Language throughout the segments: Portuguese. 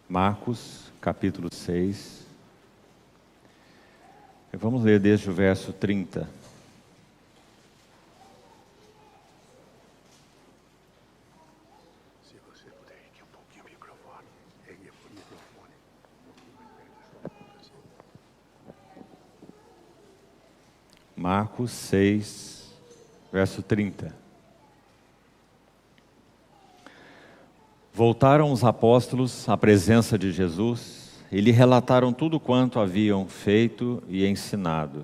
Marcos, capítulo 6. Vamos ler desde o verso 30. Marcos 6, verso 30. Voltaram os apóstolos à presença de Jesus e lhe relataram tudo quanto haviam feito e ensinado.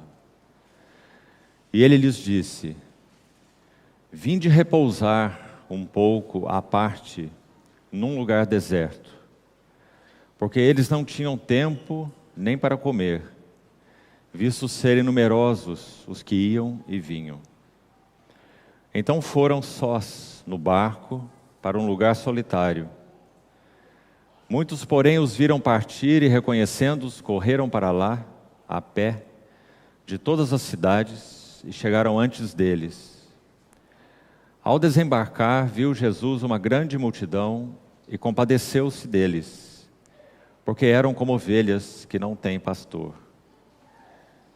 E ele lhes disse: vinde repousar um pouco à parte num lugar deserto, porque eles não tinham tempo nem para comer, visto serem numerosos os que iam e vinham. Então foram sós no barco para um lugar solitário. Muitos, porém, os viram partir e, reconhecendo-os, correram para lá, a pé, de todas as cidades, e chegaram antes deles. Ao desembarcar, viu Jesus uma grande multidão e compadeceu-se deles, porque eram como ovelhas que não têm pastor.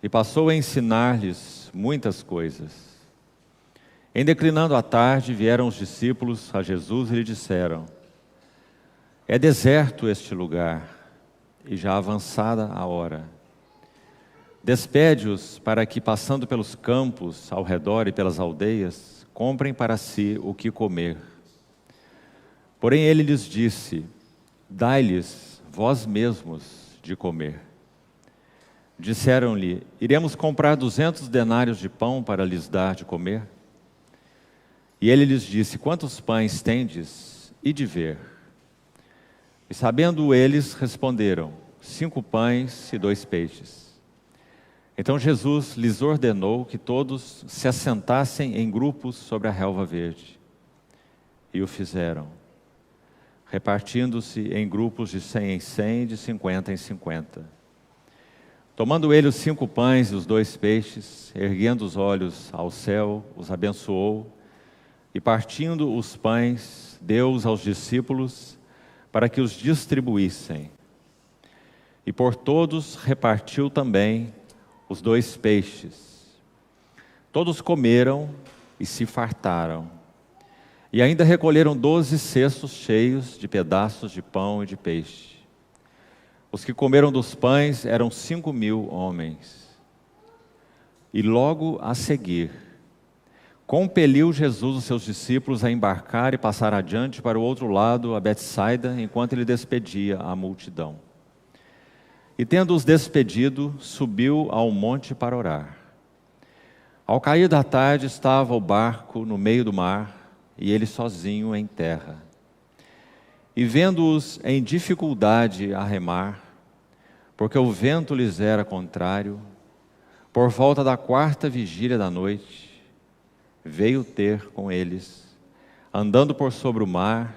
E passou a ensinar-lhes muitas coisas. Em declinando a tarde, vieram os discípulos a Jesus e lhe disseram: é deserto este lugar, e já avançada a hora. Despede-os para que, passando pelos campos ao redor e pelas aldeias, comprem para si o que comer. Porém ele lhes disse: dai-lhes vós mesmos de comer. Disseram-lhe: iremos comprar 200 denários de pão para lhes dar de comer? E ele lhes disse: quantos pães tendes? Ide ver. E sabendo eles, responderam: 5 pães e 2 peixes. Então Jesus lhes ordenou que todos se assentassem em grupos sobre a relva verde. E o fizeram, repartindo-se em grupos de 100 em 100 e de 50 em 50. Tomando ele os 5 pães e os 2 peixes, erguendo os olhos ao céu, os abençoou, e partindo os pães, deu-os aos discípulos, para que os distribuíssem. E por todos repartiu também os 2 peixes. Todos comeram e se fartaram. E ainda recolheram 12 cestos cheios de pedaços de pão e de peixe. Os que comeram dos pães eram 5.000 homens. E logo a seguir, compeliu Jesus os seus discípulos a embarcar e passar adiante para o outro lado, a Betsaida, enquanto ele despedia a multidão. E tendo-os despedido, subiu ao monte para orar. Ao cair da tarde, estava o barco no meio do mar, e ele sozinho em terra. E vendo-os em dificuldade a remar, porque o vento lhes era contrário, por volta da 4ª vigília da noite, veio ter com eles, andando por sobre o mar,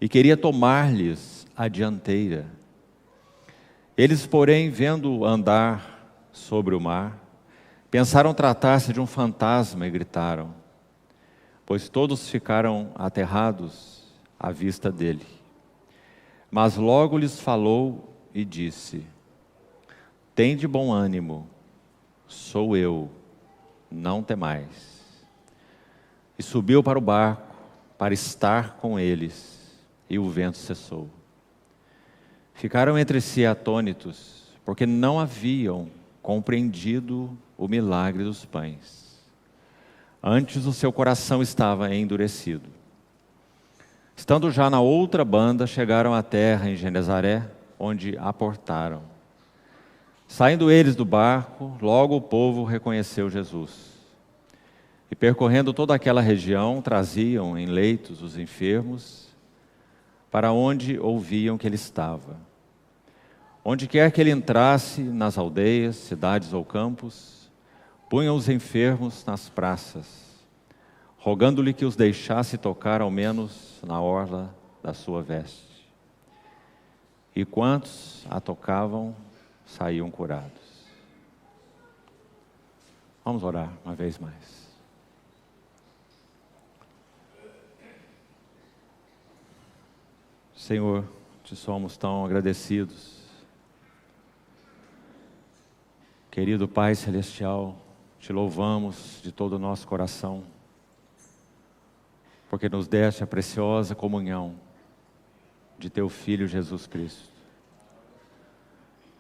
e queria tomar-lhes a dianteira. Eles, porém, vendo-o andar sobre o mar, pensaram tratar-se de um fantasma e gritaram, pois todos ficaram aterrados à vista dele. Mas logo lhes falou e disse: tende bom ânimo, sou eu, não temais. E subiu para o barco para estar com eles, e o vento cessou. Ficaram entre si atônitos, porque não haviam compreendido o milagre dos pães. Antes o seu coração estava endurecido. Estando já na outra banda, chegaram à terra em Genezaré, onde aportaram. Saindo eles do barco, logo o povo reconheceu Jesus. E percorrendo toda aquela região, traziam em leitos os enfermos, para onde ouviam que ele estava. Onde quer que ele entrasse, nas aldeias, cidades ou campos, punham os enfermos nas praças, rogando-lhe que os deixasse tocar ao menos na orla da sua veste. E quantos a tocavam, saíam curados. Vamos orar uma vez mais. Senhor, te somos tão agradecidos. Querido Pai Celestial, te louvamos de todo o nosso coração, porque nos deste a preciosa comunhão de teu Filho Jesus Cristo.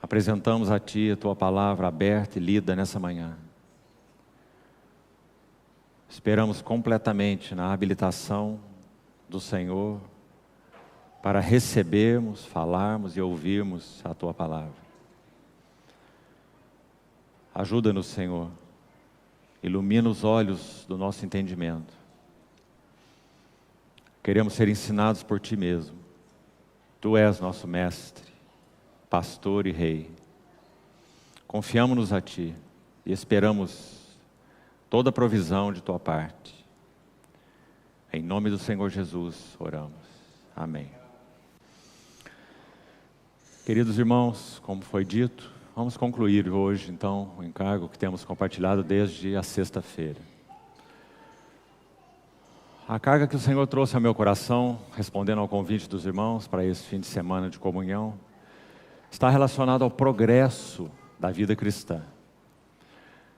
Apresentamos a Ti a Tua palavra aberta e lida nessa manhã. Esperamos completamente na habilitação do Senhor para recebermos, falarmos e ouvirmos a Tua palavra. Ajuda-nos, Senhor, ilumina os olhos do nosso entendimento. Queremos ser ensinados por Ti mesmo. Tu és nosso mestre, pastor e rei. Confiamos-nos a Ti e esperamos toda a provisão de Tua parte. Em nome do Senhor Jesus oramos. Amém. Queridos irmãos, como foi dito, vamos concluir hoje então o encargo que temos compartilhado desde a sexta-feira. A carga que o Senhor trouxe ao meu coração, respondendo ao convite dos irmãos para esse fim de semana de comunhão, está relacionado ao progresso da vida cristã.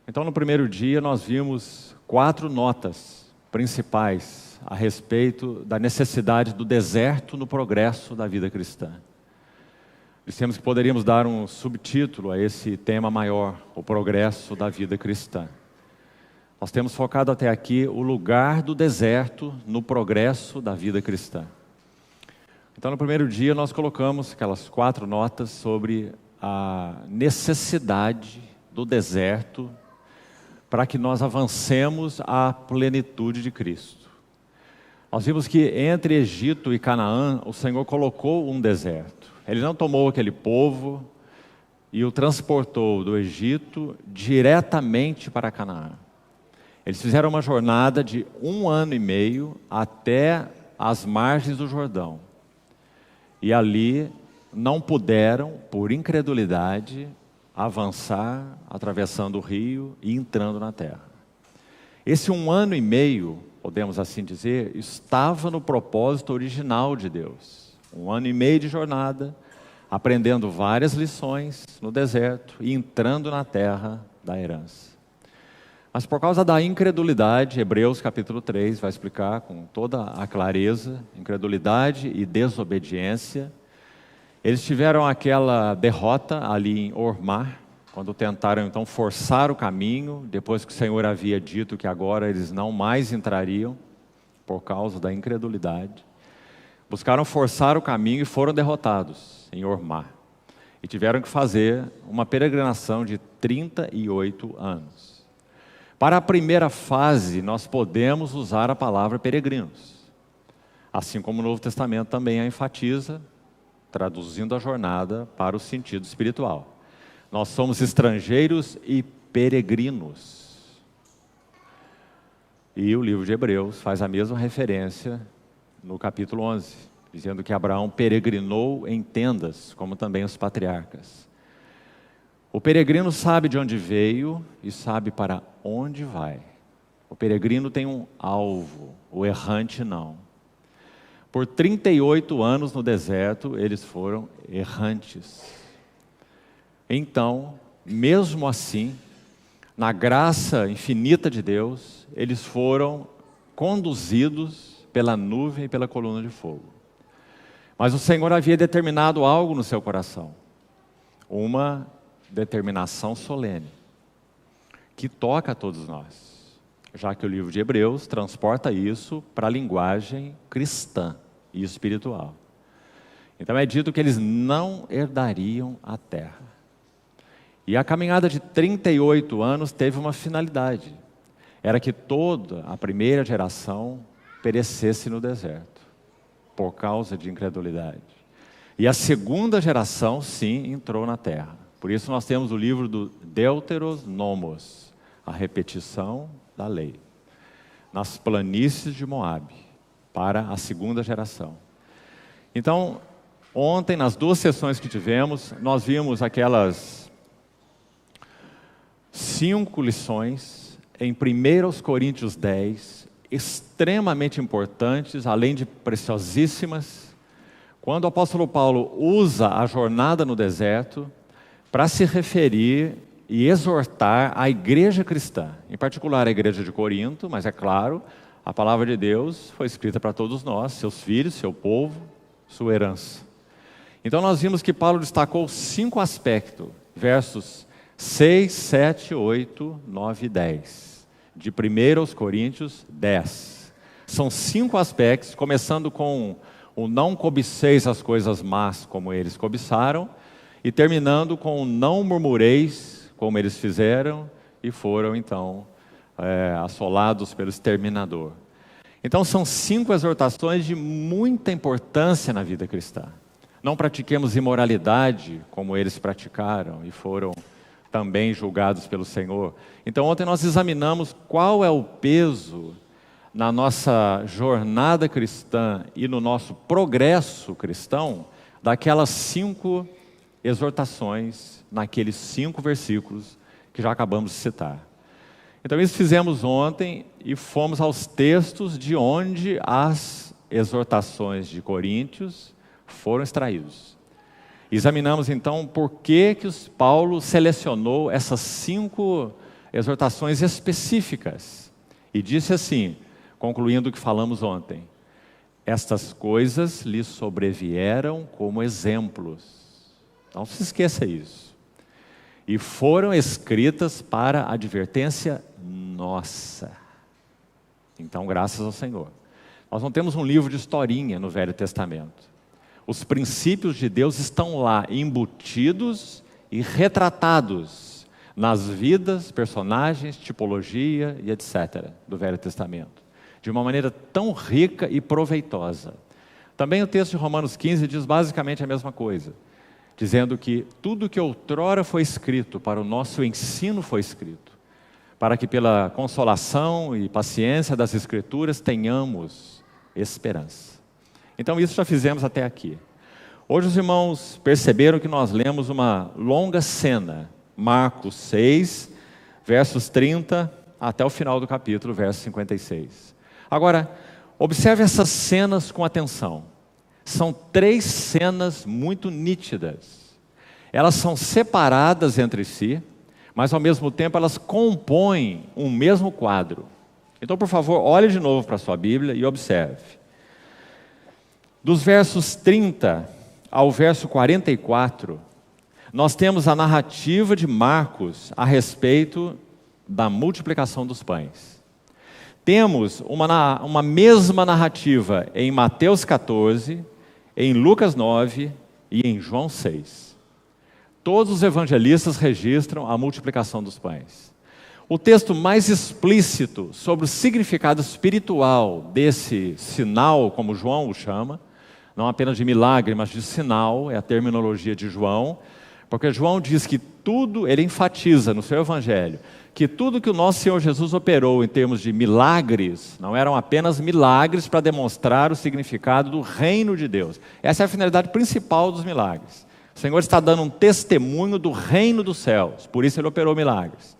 Então, no primeiro dia, nós vimos 4 notas principais a respeito da necessidade do deserto no progresso da vida cristã. Dissemos que poderíamos dar um subtítulo a esse tema maior, o progresso da vida cristã. Nós temos focado até aqui o lugar do deserto no progresso da vida cristã. Então, no primeiro dia, nós colocamos aquelas 4 notas sobre a necessidade do deserto para que nós avancemos à plenitude de Cristo. Nós vimos que entre Egito e Canaã, o Senhor colocou um deserto. Ele não tomou aquele povo e o transportou do Egito diretamente para Canaã. Eles fizeram uma jornada de 1 ano e meio até as margens do Jordão. E ali não puderam, por incredulidade, avançar, atravessando o rio e entrando na terra. Esse 1 ano e meio, podemos assim dizer, estava no propósito original de Deus. 1 ano e meio de jornada, aprendendo várias lições no deserto e entrando na terra da herança. Mas por causa da incredulidade, Hebreus capítulo 3 vai explicar com toda a clareza, incredulidade e desobediência, eles tiveram aquela derrota ali em Ormá, quando tentaram então forçar o caminho, depois que o Senhor havia dito que agora eles não mais entrariam, por causa da incredulidade. Buscaram forçar o caminho e foram derrotados em Ormá. E tiveram que fazer uma peregrinação de 38 anos. Para a primeira fase, nós podemos usar a palavra peregrinos. Assim como o Novo Testamento também a enfatiza, traduzindo a jornada para o sentido espiritual. Nós somos estrangeiros e peregrinos. E o livro de Hebreus faz a mesma referência no capítulo 11, dizendo que Abraão peregrinou em tendas, como também os patriarcas. O peregrino sabe de onde veio e sabe para onde vai. O peregrino tem um alvo, o errante não. Por 38 anos no deserto, eles foram errantes. Então, mesmo assim, na graça infinita de Deus, eles foram conduzidos pela nuvem e pela coluna de fogo. Mas o Senhor havia determinado algo no seu coração. Uma determinação solene, que toca a todos nós, já que o livro de Hebreus transporta isso para a linguagem cristã e espiritual. Então é dito que eles não herdariam a terra. E a caminhada de 38 anos teve uma finalidade, era que toda a primeira geração perecesse no deserto, por causa de incredulidade. E a segunda geração, sim, entrou na terra. Por isso nós temos o livro do Deuteros Nomos, a repetição da lei, nas planícies de Moabe, para a segunda geração. Então, ontem, nas 2 sessões que tivemos, nós vimos aquelas 5 lições em 1 Coríntios 10, extremamente importantes, além de preciosíssimas, quando o apóstolo Paulo usa a jornada no deserto para se referir e exortar a igreja cristã, em particular a igreja de Corinto, mas é claro, a palavra de Deus foi escrita para todos nós, seus filhos, seu povo, sua herança. Então nós vimos que Paulo destacou 5 aspectos, versos 6, 7, 8, 9 e 10. De 1 aos Coríntios 10. São 5 aspectos, começando com o não cobiceis as coisas más como eles cobiçaram, e terminando com o não murmureis como eles fizeram e foram então assolados pelo exterminador. Então são 5 exortações de muita importância na vida cristã. Não pratiquemos imoralidade como eles praticaram e foram também julgados pelo Senhor. Então ontem nós examinamos qual é o peso na nossa jornada cristã e no nosso progresso cristão daquelas 5 exortações naqueles 5 versículos que já acabamos de citar. Então isso fizemos ontem e fomos aos textos de onde as exortações de Coríntios foram extraídos. Examinamos então por que Paulo selecionou essas 5 exortações específicas e disse assim, concluindo o que falamos ontem: estas coisas lhe sobrevieram como exemplos. Não se esqueça isso. E foram escritas para advertência nossa. Então, graças ao Senhor. Nós não temos um livro de historinha no Velho Testamento. Os princípios de Deus estão lá, embutidos e retratados nas vidas, personagens, tipologia e etc. do Velho Testamento. De uma maneira tão rica e proveitosa. Também o texto de Romanos 15 diz basicamente a mesma coisa. Dizendo que tudo que outrora foi escrito para o nosso ensino foi escrito, para que pela consolação e paciência das Escrituras tenhamos esperança. Então isso já fizemos até aqui. Hoje os irmãos perceberam que nós lemos uma longa cena, Marcos 6, versos 30 até o final do capítulo, verso 56. Agora, observe essas cenas com atenção. São 3 cenas muito nítidas. Elas são separadas entre si, mas ao mesmo tempo elas compõem um mesmo quadro. Então, por favor, olhe de novo para a sua Bíblia e observe. Dos versos 30 ao verso 44, nós temos a narrativa de Marcos a respeito da multiplicação dos pães. Temos uma mesma narrativa em Mateus 14, em Lucas 9 e em João 6. Todos os evangelistas registram a multiplicação dos pães. O texto mais explícito sobre o significado espiritual desse sinal, como João o chama, não apenas de milagre, mas de sinal, é a terminologia de João, porque João diz que tudo, ele enfatiza no seu evangelho, que tudo que o nosso Senhor Jesus operou em termos de milagres, não eram apenas milagres para demonstrar o significado do reino de Deus. Essa é a finalidade principal dos milagres. O Senhor está dando um testemunho do reino dos céus, por isso ele operou milagres.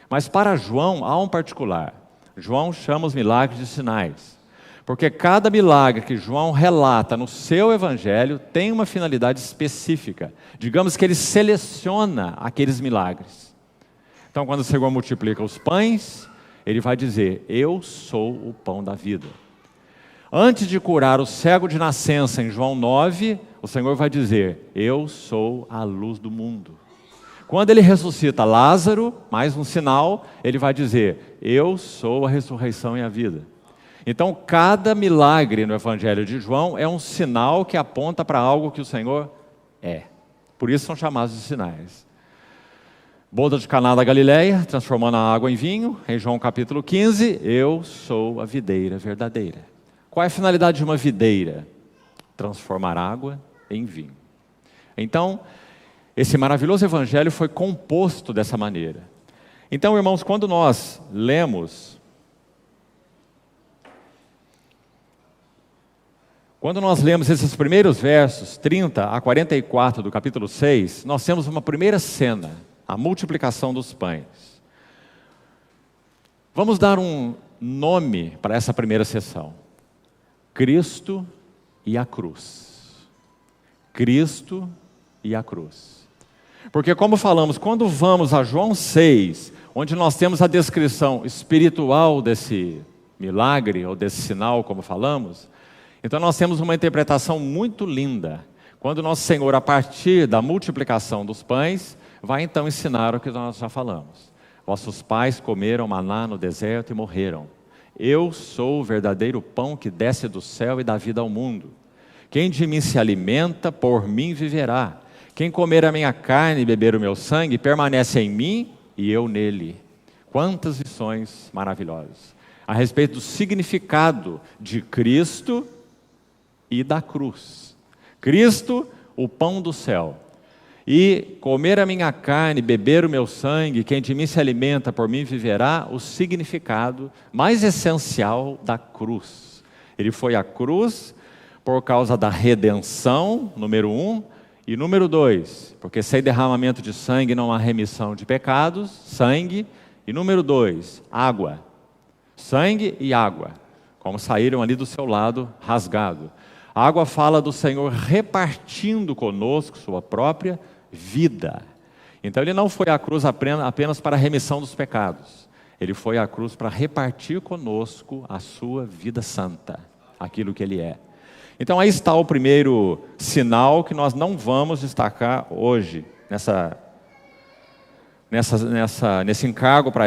Mas para João há um particular. João chama os milagres de sinais. Porque cada milagre que João relata no seu evangelho tem uma finalidade específica. Digamos que ele seleciona aqueles milagres. Então, quando o Senhor multiplica os pães, ele vai dizer: eu sou o pão da vida. Antes de curar o cego de nascença em João 9, o Senhor vai dizer: eu sou a luz do mundo. Quando ele ressuscita Lázaro, mais um sinal, ele vai dizer: eu sou a ressurreição e a vida. Então, cada milagre no Evangelho de João é um sinal que aponta para algo que o Senhor é. Por isso são chamados de sinais. Boda de Caná da Galileia, transformando a água em vinho, em João capítulo 15, eu sou a videira verdadeira. Qual é a finalidade de uma videira? Transformar água em vinho. Então, esse maravilhoso Evangelho foi composto dessa maneira. Então, irmãos, quando nós lemos esses primeiros versos, 30 a 44 do capítulo 6, nós temos uma primeira cena, a multiplicação dos pães. Vamos dar um nome para essa primeira sessão: Cristo e a cruz. Cristo e a cruz. Porque, como falamos, quando vamos a João 6, onde nós temos a descrição espiritual desse milagre, ou desse sinal, como falamos, então nós temos uma interpretação muito linda. Quando nosso Senhor, a partir da multiplicação dos pães, vai então ensinar o que nós já falamos. Vossos pais comeram maná no deserto e morreram. Eu sou o verdadeiro pão que desce do céu e dá vida ao mundo. Quem de mim se alimenta, por mim viverá. Quem comer a minha carne e beber o meu sangue, permanece em mim e eu nele. Quantas lições maravilhosas a respeito do significado de Cristo e da cruz. Cristo, o pão do céu. E comer a minha carne, beber o meu sangue, quem de mim se alimenta, por mim viverá, o significado mais essencial da cruz. Ele foi à cruz por causa da redenção, número 1, e número 2, porque sem derramamento de sangue não há remissão de pecados, sangue, e número 2, água. Sangue e água, como saíram ali do seu lado rasgado. A água fala do Senhor repartindo conosco sua própria vida. Então ele não foi à cruz apenas para a remissão dos pecados. Ele foi à cruz para repartir conosco a sua vida santa, aquilo que ele é. Então aí está o primeiro sinal que nós não vamos destacar hoje, nesse encargo para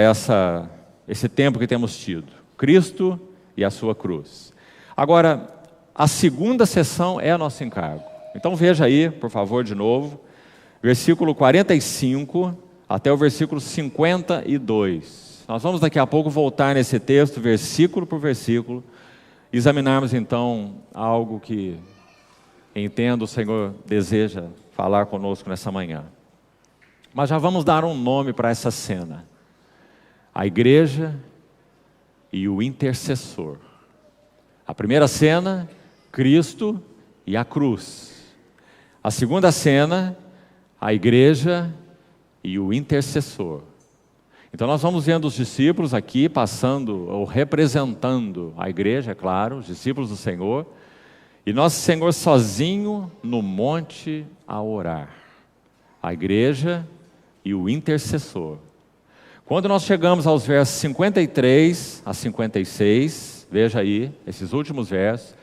esse tempo que temos tido. Cristo e a sua cruz. Agora, a segunda sessão é nosso encargo. Então veja aí, por favor, de novo, versículo 45 até o versículo 52. Nós vamos daqui a pouco voltar nesse texto, versículo por versículo, examinarmos então algo que entendo o Senhor deseja falar conosco nessa manhã. Mas já vamos dar um nome para essa cena. A igreja e o intercessor. A primeira cena, Cristo e a cruz. A segunda cena, a igreja e o intercessor. Então nós vamos vendo os discípulos aqui passando ou representando a igreja, é claro, os discípulos do Senhor, e nosso Senhor sozinho no monte a orar. A igreja e o intercessor. Quando nós chegamos aos versos 53 a 56, veja aí, esses últimos versos,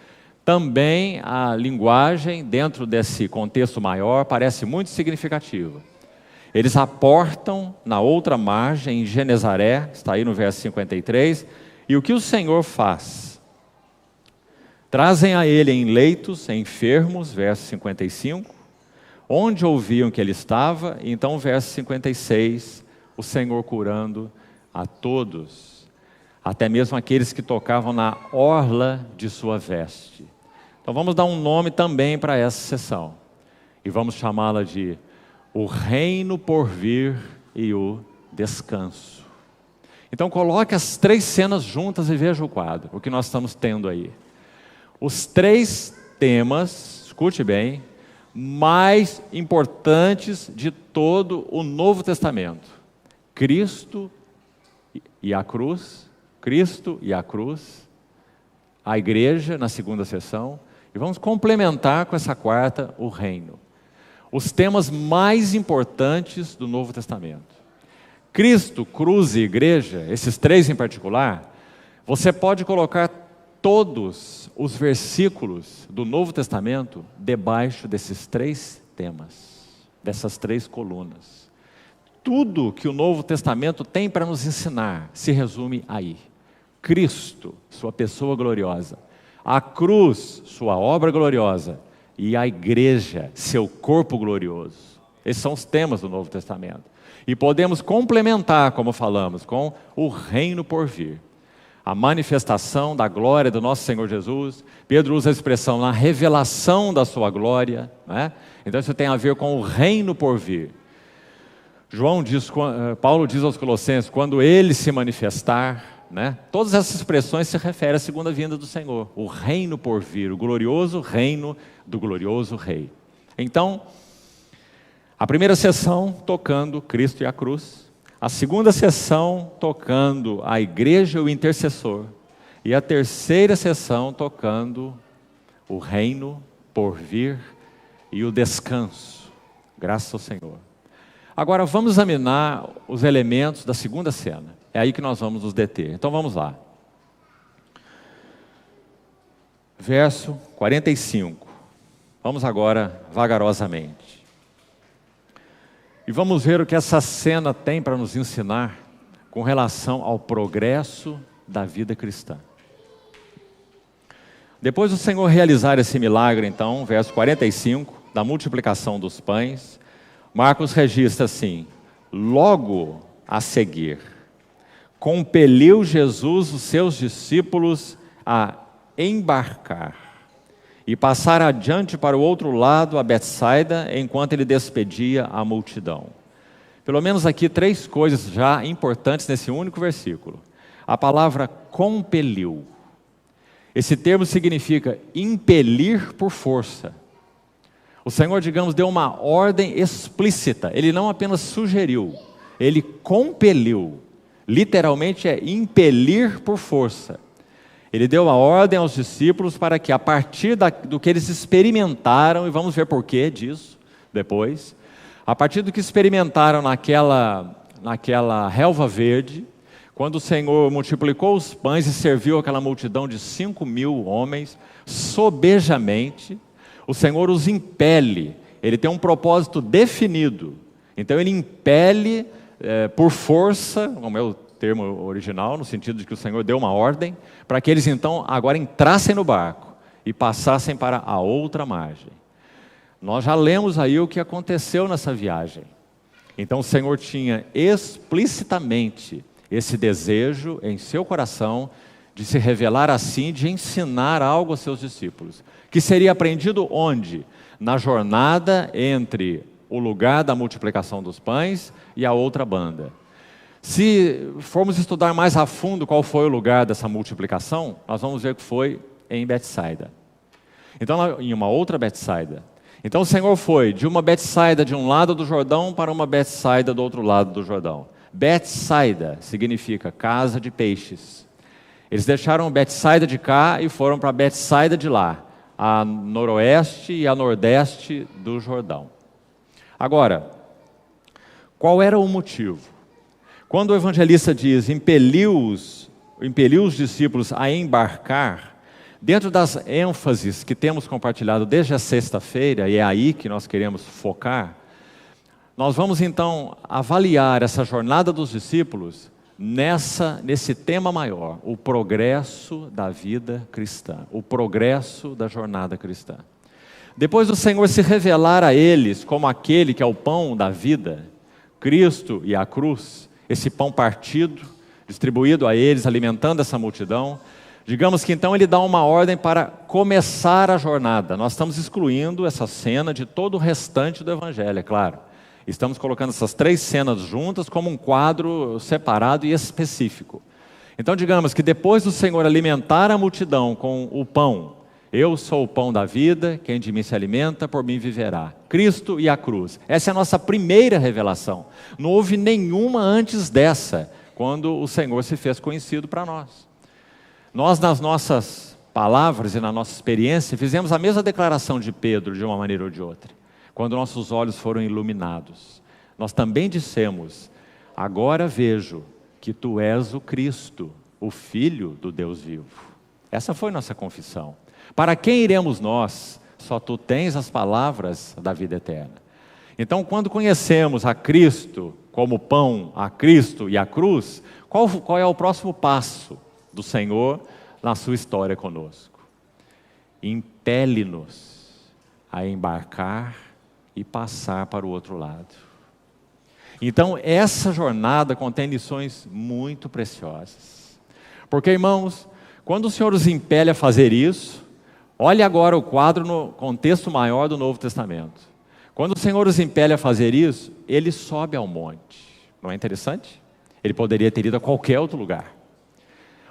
também a linguagem dentro desse contexto maior parece muito significativa. Eles aportam na outra margem, em Genezaré, está aí no verso 53, e o que o Senhor faz? Trazem a ele em leitos, enfermos, verso 55, onde ouviam que ele estava, e então verso 56, o Senhor curando a todos, até mesmo aqueles que tocavam na orla de sua veste. Então vamos dar um nome também para essa sessão, e vamos chamá-la de o reino por vir e o descanso. Então coloque as três cenas juntas e veja o quadro, o que nós estamos tendo aí. Os três temas, escute bem, mais importantes de todo o Novo Testamento. Cristo e a cruz, Cristo e a cruz, a igreja na segunda sessão, e vamos complementar com essa quarta, o reino. Os temas mais importantes do Novo Testamento. Cristo, cruz e igreja, esses três em particular, você pode colocar todos os versículos do Novo Testamento debaixo desses três temas, dessas três colunas. Tudo que o Novo Testamento tem para nos ensinar se resume aí. Cristo, sua pessoa gloriosa. A cruz, sua obra gloriosa. E a igreja, seu corpo glorioso. Esses são os temas do Novo Testamento. E podemos complementar, como falamos, com o reino por vir. A manifestação da glória do nosso Senhor Jesus. Pedro usa a expressão na revelação da sua glória, né? Então isso tem a ver com o reino por vir. Paulo diz aos Colossenses, quando ele se manifestar, né? Todas essas expressões se referem à segunda vinda do Senhor, o reino por vir, o glorioso reino do glorioso Rei. Então, a primeira sessão tocando Cristo e a cruz, a segunda sessão tocando a igreja e o intercessor, e a terceira sessão tocando o reino por vir e o descanso. Graças ao Senhor. Agora vamos examinar os elementos da segunda cena. É aí que nós vamos nos deter. Então vamos lá. Verso 45. Vamos agora vagarosamente. E vamos ver o que essa cena tem para nos ensinar com relação ao progresso da vida cristã. Depois do Senhor realizar esse milagre, então, verso 45, da multiplicação dos pães, Marcos registra assim: logo a seguir, compeliu Jesus os seus discípulos a embarcar e passar adiante para o outro lado, a Betsaida, enquanto ele despedia a multidão. Pelo menos aqui 3 coisas já importantes nesse único versículo. A palavra compeliu. Esse termo significa impelir por força. O Senhor, digamos, deu uma ordem explícita. Ele não apenas sugeriu, ele compeliu. Literalmente é impelir por força. Ele deu a ordem aos discípulos para que, a partir do que eles experimentaram, e vamos ver porquê disso depois, a partir do que experimentaram naquela relva verde, quando o Senhor multiplicou os pães e serviu aquela multidão de 5.000 homens, sobejamente, o Senhor os impele. Ele tem um propósito definido. Então ele impele por força, como é o termo original, no sentido de que o Senhor deu uma ordem, para que eles então agora entrassem no barco e passassem para a outra margem. Nós já lemos aí o que aconteceu nessa viagem. Então o Senhor tinha explicitamente esse desejo em seu coração de se revelar assim, de ensinar algo aos seus discípulos, que seria aprendido onde? Na jornada entre o lugar da multiplicação dos pães e a outra banda. Se formos estudar mais a fundo qual foi o lugar dessa multiplicação, nós vamos ver que foi em Betsaida. Então, em uma outra Betsaida. Então o Senhor foi de uma Betsaida de um lado do Jordão para uma Betsaida do outro lado do Jordão. Betsaida significa casa de peixes. Eles deixaram Betsaida de cá e foram para Betsaida de lá, a noroeste e a nordeste do Jordão. Agora, qual era o motivo? Quando o evangelista diz impeliu os discípulos a embarcar, dentro das ênfases que temos compartilhado desde a sexta-feira, e é aí que nós queremos focar, nós vamos então avaliar essa jornada dos discípulos nesse tema maior, o progresso da vida cristã, o progresso da jornada cristã. Depois do Senhor se revelar a eles como aquele que é o pão da vida, Cristo e a cruz, esse pão partido, distribuído a eles, alimentando essa multidão, digamos que então ele dá uma ordem para começar a jornada. Nós estamos excluindo essa cena de todo o restante do evangelho, é claro. Estamos colocando essas 3 cenas juntas como um quadro separado e específico. Então digamos que depois do Senhor alimentar a multidão com o pão, eu sou o pão da vida, quem de mim se alimenta, por mim viverá. Cristo e a cruz. Essa é a nossa primeira revelação. Não houve nenhuma antes dessa, quando o Senhor se fez conhecido para nós. Nós, nas nossas palavras e na nossa experiência, fizemos a mesma declaração de Pedro, de uma maneira ou de outra. Quando nossos olhos foram iluminados, nós também dissemos: agora vejo que tu és o Cristo, o Filho do Deus vivo. Essa foi nossa confissão. Para quem iremos nós? Só tu tens as palavras da vida eterna. Então, quando conhecemos a Cristo como pão, a Cristo e a cruz, qual é o próximo passo do Senhor na sua história conosco? Impele-nos a embarcar e passar para o outro lado. Então, essa jornada contém lições muito preciosas. Porque, irmãos, quando o Senhor os impele a fazer isso, olhe agora o quadro no contexto maior do Novo Testamento. Quando o Senhor os impele a fazer isso, ele sobe ao monte. Não é interessante? Ele poderia ter ido a qualquer outro lugar.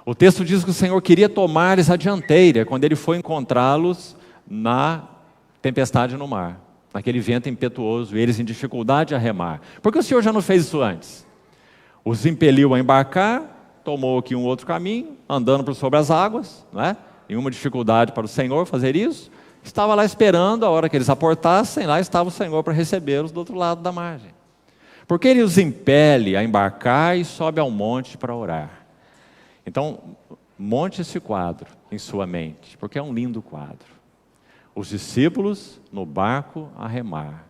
O texto diz que o Senhor queria tomar-lhes a dianteira quando ele foi encontrá-los na tempestade no mar, naquele vento impetuoso, e eles em dificuldade a remar. Por que o Senhor já não fez isso antes? Os impeliu a embarcar, tomou aqui um outro caminho, andando por sobre as águas, não é? Nenhuma dificuldade para o Senhor fazer isso, estava lá esperando a hora que eles aportassem, lá estava o Senhor para recebê-los do outro lado da margem. Porque ele os impele a embarcar e sobe ao monte para orar. Então, monte esse quadro em sua mente, porque é um lindo quadro. Os discípulos no barco a remar,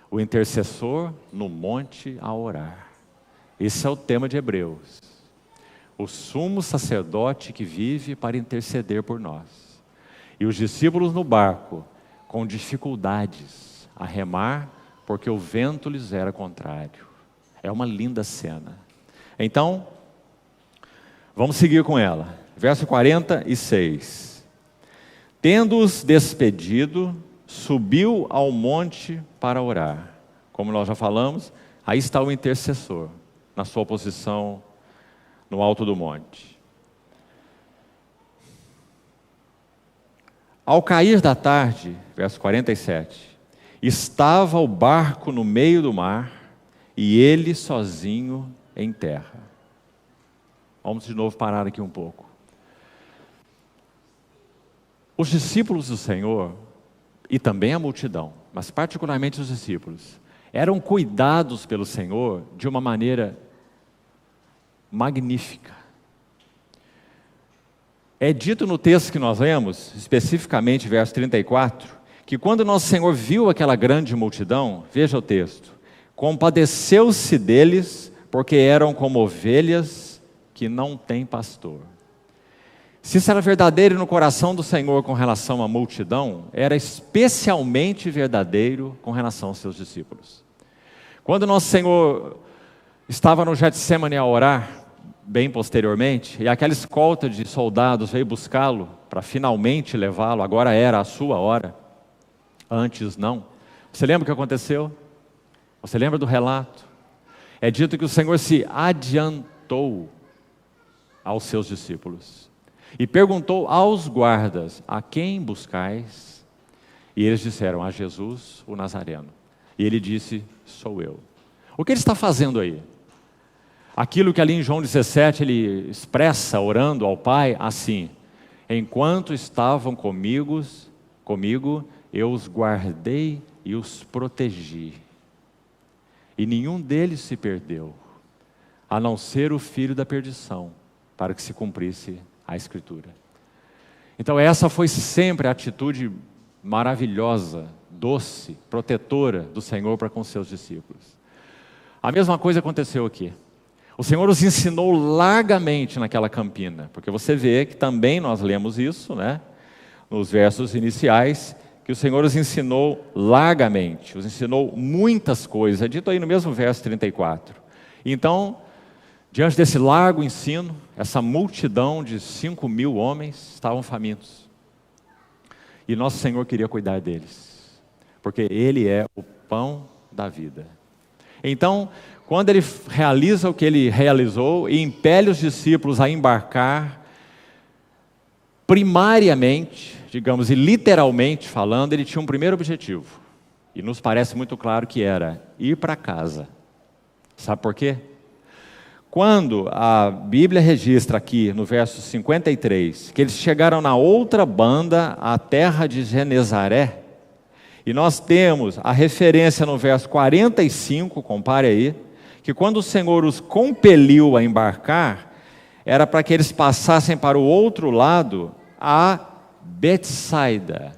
o intercessor no monte a orar. Esse é o tema de Hebreus. O sumo sacerdote que vive para interceder por nós. E os discípulos no barco, com dificuldades, a remar, porque o vento lhes era contrário. É uma linda cena. Então, vamos seguir com ela. Verso 46. Tendo-os despedido, subiu ao monte para orar. Como nós já falamos, aí está o intercessor, na sua posição no alto do monte. Ao cair da tarde, verso 47, estava o barco no meio do mar e ele sozinho em terra. Vamos de novo parar aqui um pouco. Os discípulos do Senhor, e também a multidão, mas particularmente os discípulos, eram cuidados pelo Senhor de uma maneira magnífica. É dito no texto que nós lemos, especificamente verso 34, que quando nosso Senhor viu aquela grande multidão, veja o texto, compadeceu-se deles, porque eram como ovelhas que não têm pastor. Se isso era verdadeiro no coração do Senhor com relação à multidão, era especialmente verdadeiro com relação aos seus discípulos. Quando nosso Senhor estava no Getsêmani a orar, bem posteriormente, e aquela escolta de soldados veio buscá-lo para finalmente levá-lo, agora era a sua hora, antes não. Você lembra o que aconteceu? Você lembra do relato? É dito que o Senhor se adiantou aos seus discípulos e perguntou aos guardas: a quem buscais? E eles disseram: a Jesus, o Nazareno. E ele disse: sou eu. O que ele está fazendo aí? Aquilo que ali em João 17 ele expressa orando ao Pai assim: enquanto estavam comigo, eu os guardei e os protegi. E nenhum deles se perdeu, a não ser o filho da perdição, para que se cumprisse a Escritura. Então essa foi sempre a atitude maravilhosa, doce, protetora do Senhor para com seus discípulos. A mesma coisa aconteceu aqui. O Senhor os ensinou largamente naquela campina, porque você vê que também nós lemos isso, né? Nos versos iniciais, que o Senhor os ensinou largamente, os ensinou muitas coisas, é dito aí no mesmo verso 34. Então, diante desse largo ensino, essa multidão de 5.000 homens estavam famintos. E nosso Senhor queria cuidar deles, porque Ele é o pão da vida. Então, quando Ele realiza o que Ele realizou e impele os discípulos a embarcar, primariamente, digamos, e literalmente falando, Ele tinha um primeiro objetivo. E nos parece muito claro que era ir para casa. Sabe por quê? Quando a Bíblia registra aqui no verso 53, que eles chegaram na outra banda, a terra de Genezaré, e nós temos a referência no verso 45, compare aí, que quando o Senhor os compeliu a embarcar, era para que eles passassem para o outro lado, a Betsaida.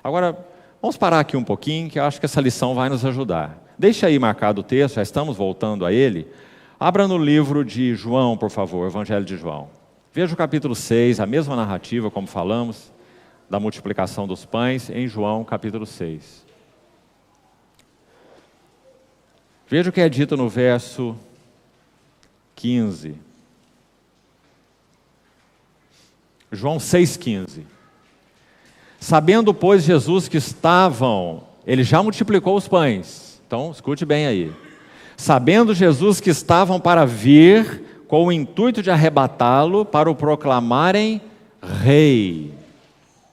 Agora, vamos parar aqui um pouquinho, que eu acho que essa lição vai nos ajudar. Deixa aí marcado o texto, já estamos voltando a ele. Abra no livro de João, por favor, Evangelho de João. Veja o capítulo 6, a mesma narrativa, como falamos, da multiplicação dos pães, em João, capítulo 6. Veja o que é dito no verso 15. João 6,15. Sabendo, pois, Jesus que ele já multiplicou os pães. Então, escute bem aí. Sabendo Jesus que estavam para vir, com o intuito de arrebatá-lo, para o proclamarem rei.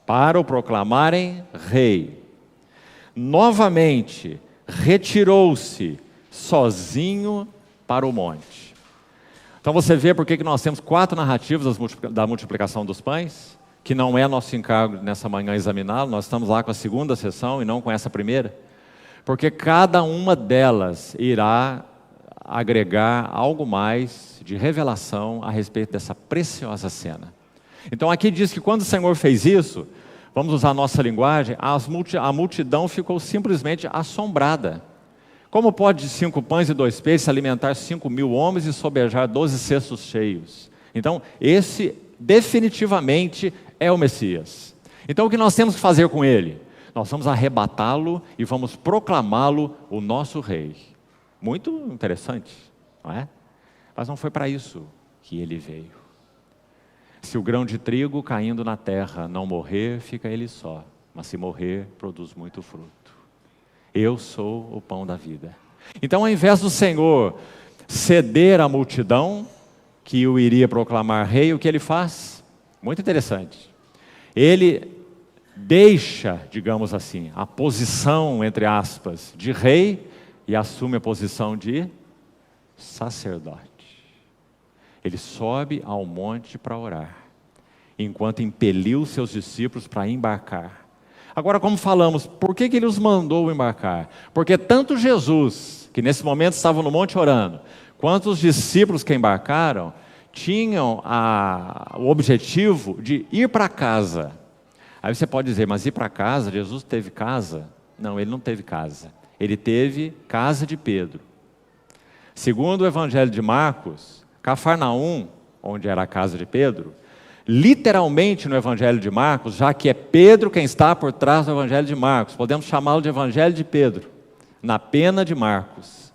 Para o proclamarem rei. Novamente, retirou-se sozinho para o monte. Então você vê por que nós temos 4 narrativas da multiplicação dos pães? que não é nosso encargo nessa manhã examiná-lo, nós estamos lá com a segunda sessão e não com essa primeira, porque cada uma delas irá agregar algo mais de revelação a respeito dessa preciosa cena. Então aqui diz que quando o Senhor fez isso, vamos usar a nossa linguagem, a multidão ficou simplesmente assombrada. Como pode de 5 pães e 2 peixes alimentar 5.000 homens e sobejar 12 cestos cheios? Então esse definitivamente é o Messias. Então o que nós temos que fazer com ele? Nós vamos arrebatá-lo e vamos proclamá-lo o nosso rei. Muito interessante, não é? Mas não foi para isso que ele veio. Se o grão de trigo caindo na terra não morrer, fica ele só. Mas se morrer, produz muito fruto. Eu sou o pão da vida. Então, ao invés do Senhor ceder à multidão que o iria proclamar rei, o que ele faz? Muito interessante. Ele deixa, digamos assim, a posição, entre aspas, de rei e assume a posição de sacerdote. Ele sobe ao monte para orar, enquanto impeliu seus discípulos para embarcar. Agora, como falamos, por que ele os mandou embarcar? Porque tanto Jesus, que nesse momento estava no monte orando, quanto os discípulos que embarcaram, tinham o objetivo de ir para casa. Aí você pode dizer, mas ir para casa, Jesus teve casa? Não, ele não teve casa. Ele teve casa de Pedro. Segundo o Evangelho de Marcos, Cafarnaum, onde era a casa de Pedro, literalmente no Evangelho de Marcos, já que é Pedro quem está por trás do Evangelho de Marcos, podemos chamá-lo de Evangelho de Pedro, na pena de Marcos.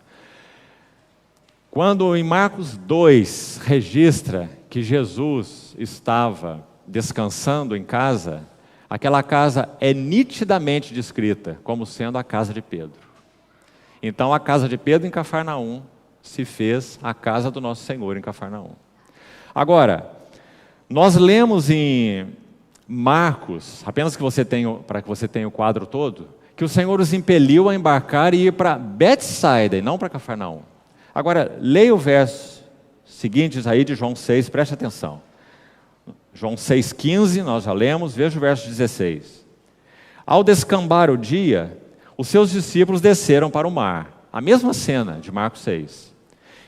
Quando em Marcos 2 registra que Jesus estava descansando em casa, aquela casa é nitidamente descrita como sendo a casa de Pedro. Então a casa de Pedro em Cafarnaum se fez a casa do nosso Senhor em Cafarnaum. Agora, nós lemos em Marcos, apenas para que você tenha o quadro todo, que o Senhor os impeliu a embarcar e ir para Betsaida e não para Cafarnaum. Agora, leia o verso seguinte aí de João 6, preste atenção. João 6,15, nós já lemos, veja o verso 16. Ao descambar o dia, os seus discípulos desceram para o mar. A mesma cena de Marcos 6.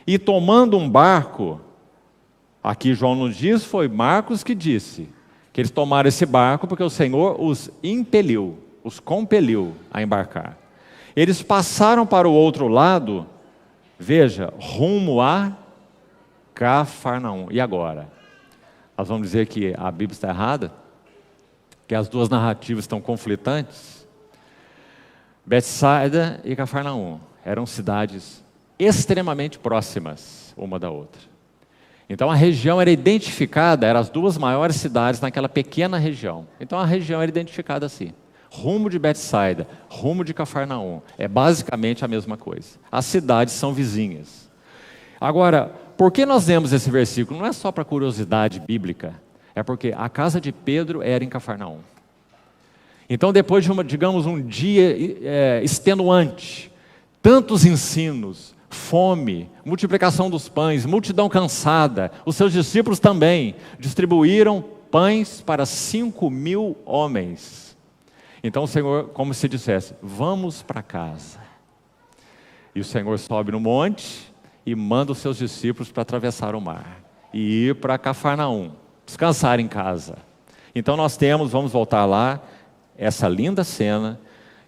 E tomando um barco, aqui João nos diz, foi Marcos que disse, que eles tomaram esse barco porque o Senhor os impeliu, os compeliu a embarcar. Eles passaram para o outro lado, veja, rumo a Cafarnaum. E agora? Nós vamos dizer que a Bíblia está errada? Que as duas narrativas estão conflitantes? Betsaida e Cafarnaum eram cidades extremamente próximas uma da outra. Então a região era identificada, eram as duas maiores cidades naquela pequena região. Então a região era identificada assim. Rumo de Betsaida, rumo de Cafarnaum. É basicamente a mesma coisa. As cidades são vizinhas. Agora, por que nós lemos esse versículo? Não é só para curiosidade bíblica. É porque a casa de Pedro era em Cafarnaum. Então depois de um dia extenuante, tantos ensinos, fome, multiplicação dos pães, multidão cansada, os seus discípulos também distribuíram pães para 5.000 homens. Então o Senhor, como se dissesse, vamos para casa. E o Senhor sobe no monte e manda os seus discípulos para atravessar o mar e ir para Cafarnaum, descansar em casa. Então nós temos, vamos voltar lá, essa linda cena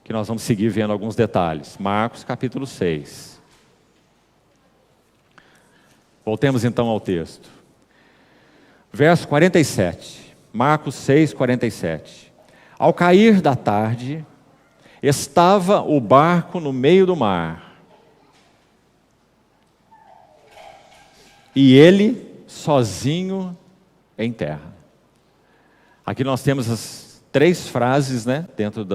que nós vamos seguir vendo alguns detalhes. Marcos capítulo 6. Voltemos então ao texto. Verso 47. Marcos 6, 47. Ao cair da tarde, estava o barco no meio do mar. E ele sozinho em terra. Aqui nós temos as 3 frases, dentro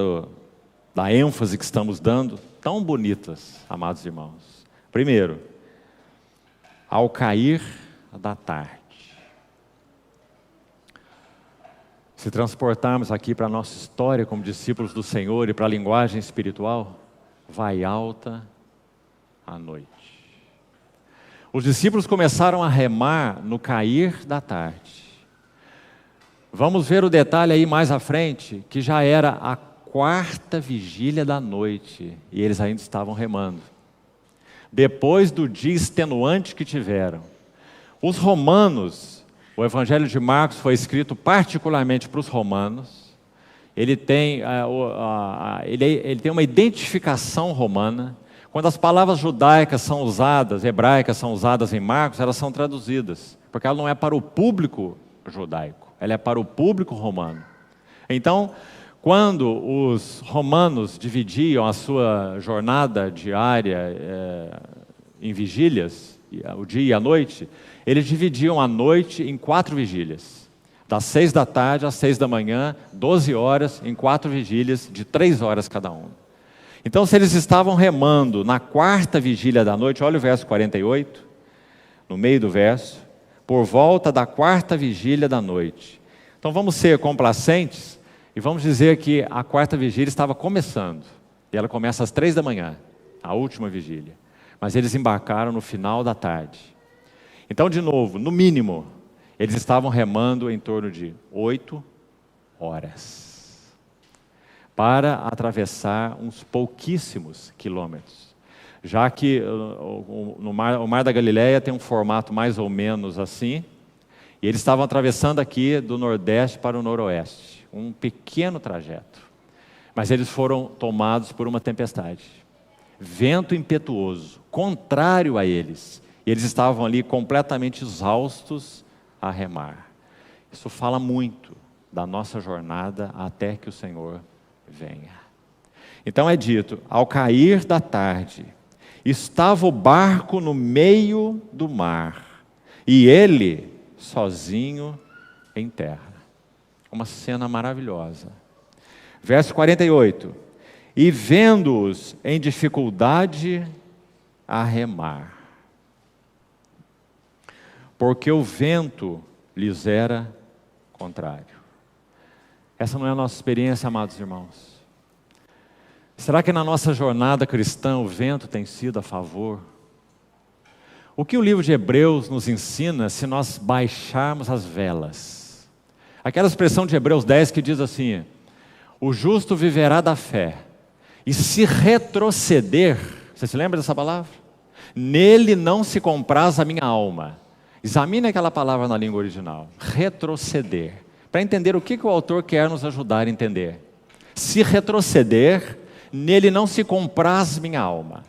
da ênfase que estamos dando, tão bonitas, amados irmãos. Primeiro, ao cair da tarde. Se transportarmos aqui para a nossa história como discípulos do Senhor e para a linguagem espiritual, vai alta a noite. Os discípulos começaram a remar no cair da tarde. Vamos ver o detalhe aí mais à frente, que já era a quarta vigília da noite e eles ainda estavam remando. Depois do dia extenuante que tiveram. Os romanos, o Evangelho de Marcos foi escrito particularmente para os romanos. Ele tem uma identificação romana. Quando as palavras judaicas são usadas, hebraicas são usadas em Marcos, elas são traduzidas, porque ela não é para o público judaico, ela é para o público romano. Então, quando os romanos dividiam a sua jornada diária em vigílias, o dia e a noite, eles dividiam a noite em 4 vigílias. Das 6 da tarde às 6 da manhã, 12 horas, em 4 vigílias, de 3 horas cada uma. Então, se eles estavam remando na quarta vigília da noite, olha o verso 48, no meio do verso, por volta da quarta vigília da noite. Então, vamos ser complacentes e vamos dizer que a quarta vigília estava começando. E ela começa às 3 da manhã, a última vigília. Mas eles embarcaram no final da tarde. Então, de novo, no mínimo, eles estavam remando em torno de 8 horas. Para atravessar uns pouquíssimos quilômetros. Já que o Mar da Galileia tem um formato mais ou menos assim, e eles estavam atravessando aqui do nordeste para o noroeste, um pequeno trajeto. Mas eles foram tomados por uma tempestade, vento impetuoso, contrário a eles, e eles estavam ali completamente exaustos a remar. Isso fala muito da nossa jornada até que o Senhor venha. Então é dito, ao cair da tarde, estava o barco no meio do mar, e ele sozinho em terra. Uma cena maravilhosa. Verso 48, e vendo-os em dificuldade a remar, porque o vento lhes era contrário. Essa não é a nossa experiência, amados irmãos? Será que na nossa jornada cristã o vento tem sido a favor? O que o livro de Hebreus nos ensina se nós baixarmos as velas? Aquela expressão de Hebreus 10 que diz assim, o justo viverá da fé, e se retroceder, você se lembra dessa palavra? Nele não se compraz a minha alma. Examine aquela palavra na língua original, retroceder. Para entender o que o autor quer nos ajudar a entender. Se retroceder, nele não se compraz minha alma.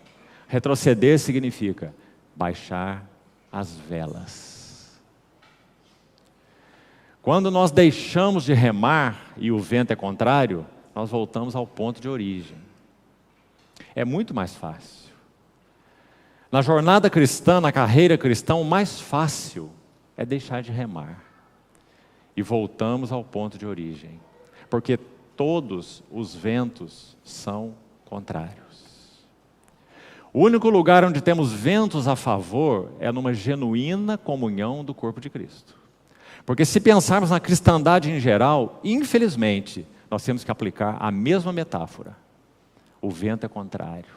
Retroceder significa baixar as velas. Quando nós deixamos de remar e o vento é contrário, nós voltamos ao ponto de origem. É muito mais fácil. Na jornada cristã, na carreira cristã, o mais fácil é deixar de remar. E voltamos ao ponto de origem, porque todos os ventos são contrários. O único lugar onde temos ventos a favor é numa genuína comunhão do corpo de Cristo. Porque se pensarmos na cristandade em geral, infelizmente, nós temos que aplicar a mesma metáfora. O vento é contrário.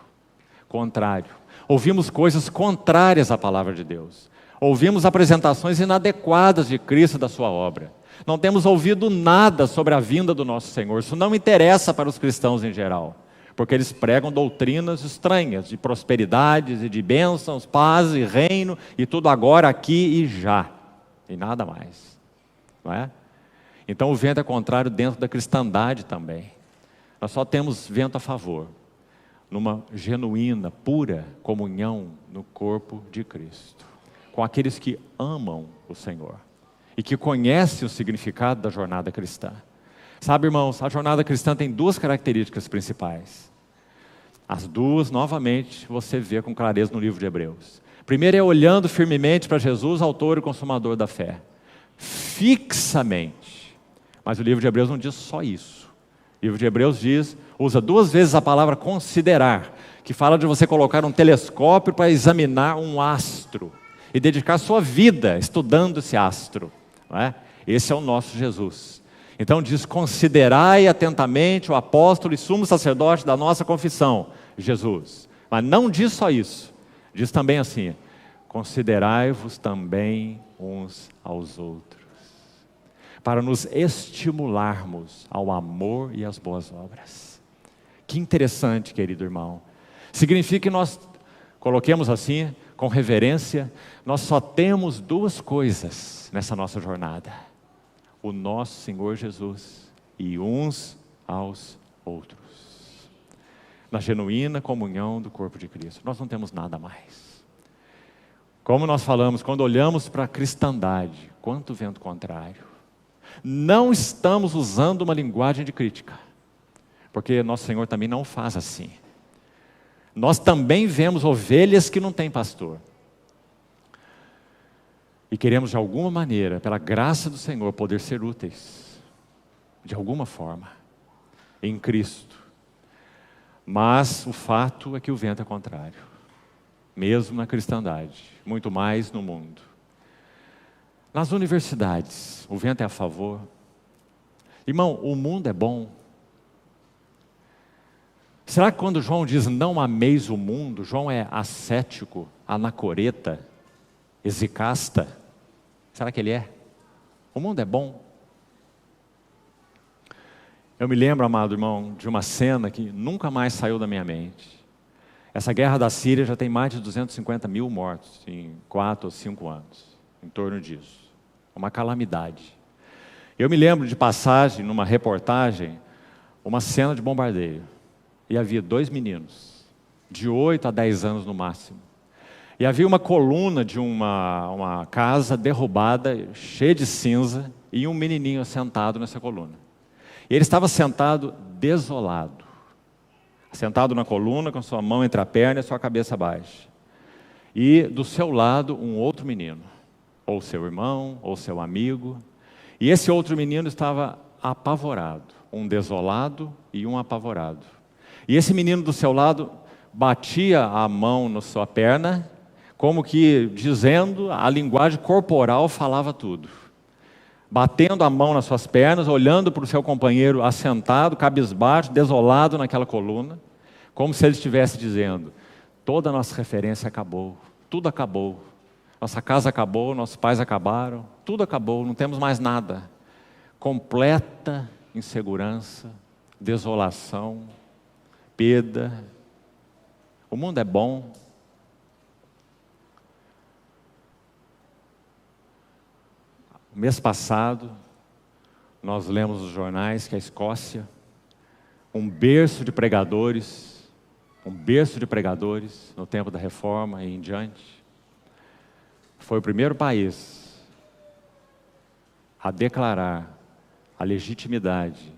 Contrário. Ouvimos coisas contrárias à palavra de Deus. Ouvimos apresentações inadequadas de Cristo e da sua obra. Não temos ouvido nada sobre a vinda do nosso Senhor. Isso não interessa para os cristãos em geral, porque eles pregam doutrinas estranhas, de prosperidades e de bênçãos, paz e reino, e tudo agora, aqui e já, e nada mais, não é? Então o vento é contrário dentro da cristandade também. Nós só temos vento a favor, numa genuína, pura comunhão no corpo de Cristo, com aqueles que amam o Senhor e que conhecem o significado da jornada cristã. Sabe, irmãos, a jornada cristã tem 2 características principais. As 2, novamente, você vê com clareza no livro de Hebreus. Primeiro é olhando firmemente para Jesus, autor e consumador da fé. Fixamente. Mas o livro de Hebreus não diz só isso. O livro de Hebreus usa 2 vezes a palavra considerar, que fala de você colocar um telescópio para examinar um astro e dedicar sua vida estudando esse astro. Não é? Esse é o nosso Jesus. Então diz, considerai atentamente o apóstolo e sumo sacerdote da nossa confissão, Jesus. Mas não diz só isso. Diz também assim, considerai-vos também uns aos outros. para nos estimularmos ao amor e às boas obras. Que interessante, querido irmão. Significa que nós, coloquemos assim, com reverência, nós só temos duas coisas nessa nossa jornada: o nosso Senhor Jesus e uns aos outros. Na genuína comunhão do corpo de Cristo. Nós não temos nada mais. Como nós falamos, quando olhamos para a cristandade, quanto vento contrário. Não estamos usando uma linguagem de crítica, porque nosso Senhor também não faz assim. Nós também vemos ovelhas que não têm pastor. E queremos de alguma maneira, pela graça do Senhor, poder ser úteis. De alguma forma. Em Cristo. Mas o fato é que o vento é contrário. Mesmo na cristandade. Muito mais no mundo. Nas universidades, o vento é a favor. Irmão, o mundo é bom. Será que quando João diz não ameis o mundo, João é ascético, anacoreta, exicasta? Será que ele é? O mundo é bom. Eu me lembro, amado irmão, de uma cena que nunca mais saiu da minha mente. Essa guerra da Síria já tem mais de 250 mil mortos em 4 ou 5 anos, em torno disso. É uma calamidade. Eu me lembro de passagem, numa reportagem, uma cena de bombardeio. E havia 2 meninos, de 8 a 10 anos no máximo. E havia uma coluna de uma casa derrubada, cheia de cinza, e um menininho sentado nessa coluna. E ele estava sentado desolado. Sentado na coluna, com sua mão entre a perna e sua cabeça baixa. E do seu lado, um outro menino. Ou seu irmão, ou seu amigo. E esse outro menino estava apavorado. Um desolado e um apavorado. E esse menino do seu lado batia a mão na sua perna, como que dizendo, a linguagem corporal falava tudo. Batendo a mão nas suas pernas, olhando para o seu companheiro assentado, cabisbaixo, desolado naquela coluna, como se ele estivesse dizendo: toda a nossa referência acabou, tudo acabou. Nossa casa acabou, nossos pais acabaram, tudo acabou, não temos mais nada. Completa insegurança, desolação, perda. O mundo é bom. Mês passado, nós lemos nos jornais que a Escócia, um berço de pregadores no tempo da Reforma e em diante, foi o primeiro país a declarar a legitimidade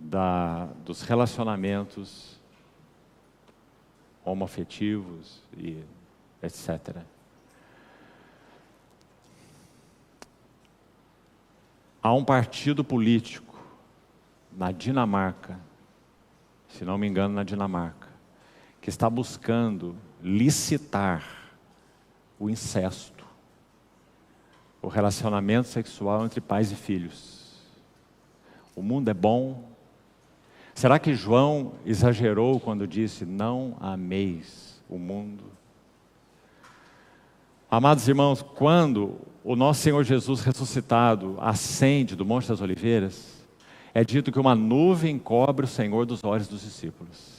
dos relacionamentos homoafetivos e etc. Há um partido político na Dinamarca, se não me engano na Dinamarca, que está buscando licitar o incesto, o relacionamento sexual entre pais e filhos. O mundo é bom. Será que João exagerou quando disse: não ameis o mundo? Amados irmãos, quando o nosso Senhor Jesus ressuscitado ascende do Monte das Oliveiras, é dito que uma nuvem cobre o Senhor dos olhos dos discípulos.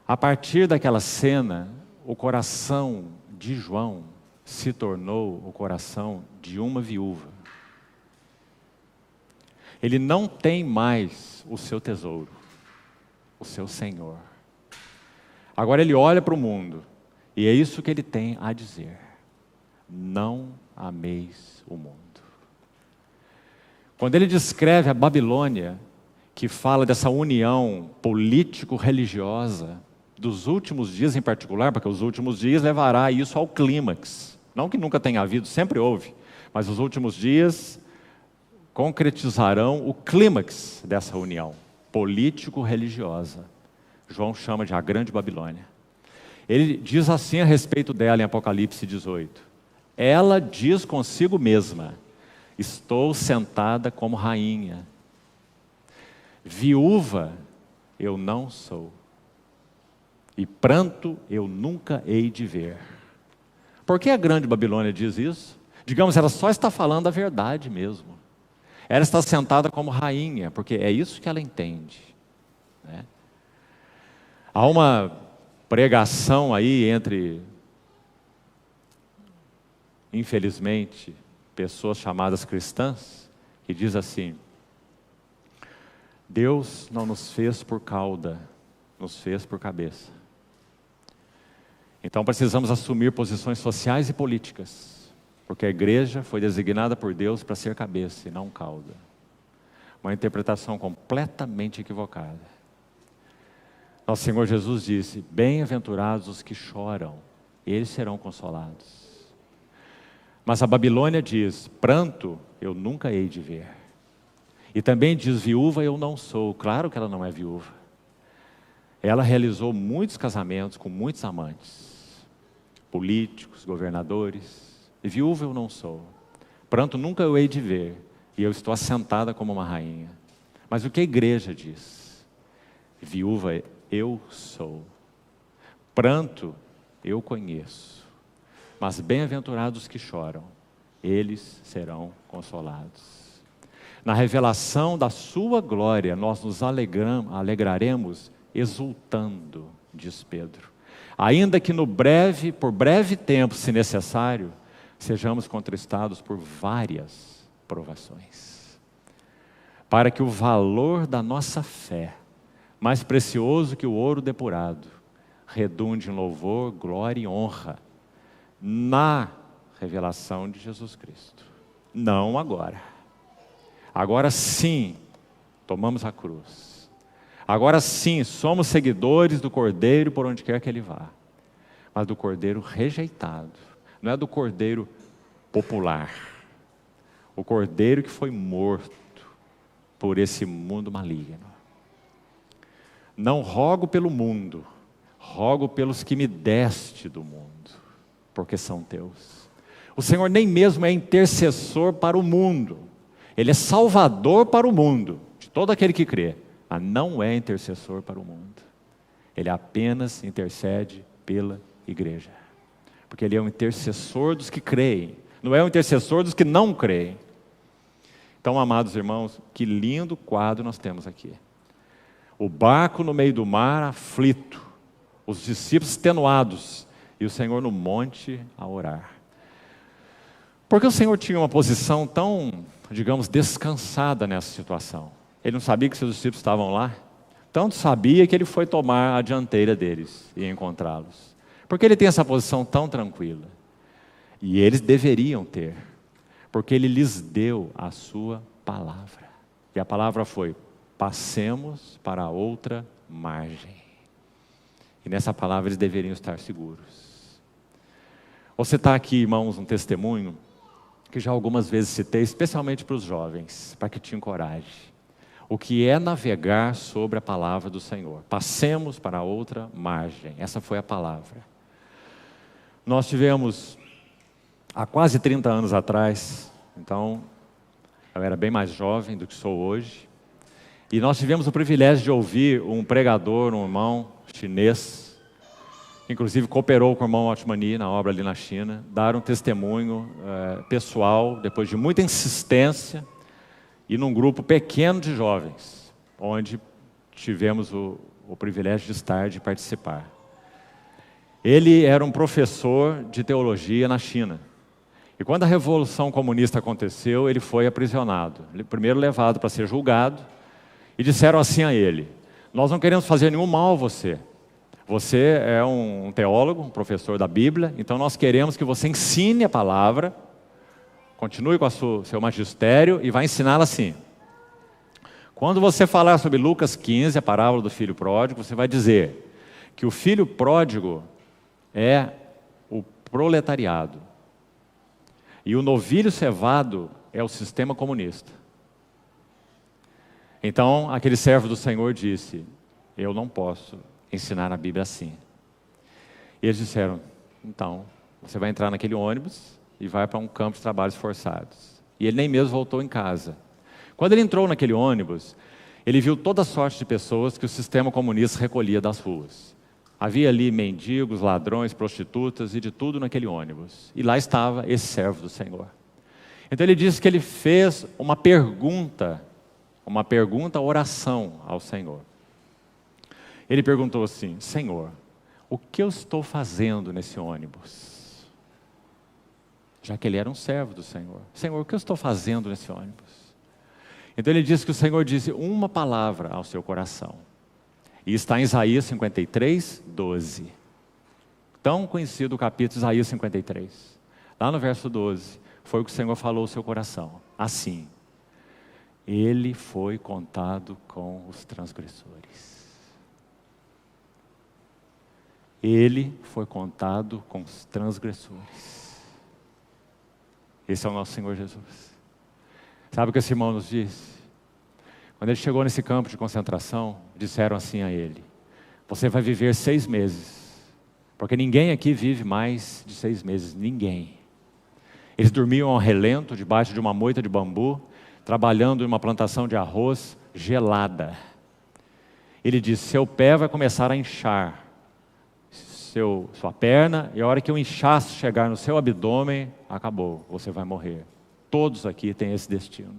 A partir daquela cena, o coração de João se tornou o coração de uma viúva. Ele não tem mais o seu tesouro, o seu Senhor. Agora ele olha para o mundo, e é isso que ele tem a dizer: não ameis o mundo. Quando ele descreve a Babilônia, que fala dessa união político-religiosa, dos últimos dias em particular, porque os últimos dias levará isso ao clímax. Não que nunca tenha havido, sempre houve, mas os últimos dias concretizarão o clímax dessa união político-religiosa. João chama de a Grande Babilônia. Ele diz assim a respeito dela em Apocalipse 18: ela diz consigo mesma: estou sentada como rainha. Viúva eu não sou, e pranto eu nunca hei de ver. Por que a Grande Babilônia diz isso? Digamos, ela só está falando a verdade mesmo. Ela está sentada como rainha, porque é isso que ela entende, né? Há uma pregação aí entre, infelizmente, pessoas chamadas cristãs, que diz assim: Deus não nos fez por cauda, nos fez por cabeça. Então precisamos assumir posições sociais e políticas, porque a igreja foi designada por Deus para ser cabeça e não cauda. Uma interpretação completamente equivocada. Nosso Senhor Jesus disse: bem-aventurados os que choram, eles serão consolados. Mas a Babilônia diz: pranto eu nunca hei de ver. E também diz: viúva eu não sou. Claro que ela não é viúva. Ela realizou muitos casamentos com muitos amantes, políticos, governadores. E viúva eu não sou. Pranto nunca eu hei de ver. E eu estou assentada como uma rainha. Mas o que a igreja diz? Viúva eu sou. Pranto eu conheço. Mas bem-aventurados que choram, eles serão consolados. Na revelação da sua glória, nós nos alegraremos exultando, diz Pedro. Ainda que por breve tempo, se necessário, sejamos contristados por várias provações. Para que o valor da nossa fé, mais precioso que o ouro depurado, redunde em louvor, glória e honra, na revelação de Jesus Cristo. Não agora. Agora sim, tomamos a cruz. Agora sim, somos seguidores do Cordeiro por onde quer que Ele vá. Mas do Cordeiro rejeitado. Não é do Cordeiro popular. O Cordeiro que foi morto por esse mundo maligno. Não rogo pelo mundo, rogo pelos que me deste do mundo, porque são teus. O Senhor nem mesmo é intercessor para o mundo. Ele é salvador para o mundo, de todo aquele que crê. Mas não é intercessor para o mundo. Ele apenas intercede pela igreja. Porque Ele é um intercessor dos que creem. Não é um intercessor dos que não creem. Então, amados irmãos, que lindo quadro nós temos aqui. O barco no meio do mar aflito. Os discípulos extenuados. E o Senhor no monte a orar. Porque o Senhor tinha uma posição tão, digamos, descansada nessa situação. Ele não sabia que seus discípulos estavam lá? Tanto sabia que Ele foi tomar a dianteira deles e encontrá-los. Porque Ele tem essa posição tão tranquila? E eles deveriam ter. Porque Ele lhes deu a sua palavra. E a palavra foi: passemos para a outra margem. E nessa palavra eles deveriam estar seguros. Você está aqui, irmãos, um testemunho que já algumas vezes citei, especialmente para os jovens, para que tenham coragem. O que é navegar sobre a palavra do Senhor? Passemos para outra margem. Essa foi a palavra. Nós tivemos, há quase 30 anos atrás, então eu era bem mais jovem do que sou hoje, e nós tivemos o privilégio de ouvir um pregador, um irmão chinês, inclusive cooperou com o irmão Otmani na obra ali na China, dar um testemunho pessoal, depois de muita insistência, e num grupo pequeno de jovens, onde tivemos o privilégio de estar, de participar. Ele era um professor de teologia na China. E quando a Revolução Comunista aconteceu, ele foi aprisionado. Ele primeiro levado para ser julgado, e disseram assim a ele: nós não queremos fazer nenhum mal a você. Você é um teólogo, um professor da Bíblia, então nós queremos que você ensine a palavra, continue com o seu magistério e vai ensiná-la assim. Quando você falar sobre Lucas 15, a parábola do filho pródigo, você vai dizer que o filho pródigo é o proletariado e o novilho cevado é o sistema comunista. Então, aquele servo do Senhor disse: eu não posso ensinar a Bíblia assim. E eles disseram: então, você vai entrar naquele ônibus e vai para um campo de trabalhos forçados. E ele nem mesmo voltou em casa. Quando ele entrou naquele ônibus, ele viu toda sorte de pessoas que o sistema comunista recolhia das ruas. Havia ali mendigos, ladrões, prostitutas e de tudo naquele ônibus. E lá estava esse servo do Senhor. Então ele diz que ele fez uma pergunta oração ao Senhor. Ele perguntou assim: Senhor, o que eu estou fazendo nesse ônibus? Já que ele era um servo do Senhor. Senhor, o que eu estou fazendo nesse ônibus? Então ele disse que o Senhor disse uma palavra ao seu coração. E está em Isaías 53, 12. Tão conhecido o capítulo Isaías 53. Lá no verso 12, foi o que o Senhor falou ao seu coração. Assim, ele foi contado com os transgressores. Ele foi contado com os transgressores. Esse é o nosso Senhor Jesus. Sabe o que esse irmão nos disse? Quando ele chegou nesse campo de concentração, disseram assim a ele: você vai viver 6 meses, porque ninguém aqui vive mais de 6 meses, ninguém. Eles dormiam ao relento, debaixo de uma moita de bambu, trabalhando em uma plantação de arroz gelada. Ele disse: seu pé vai começar a inchar, sua perna, e a hora que o inchaço chegar no seu abdômen, acabou, você vai morrer. Todos aqui têm esse destino.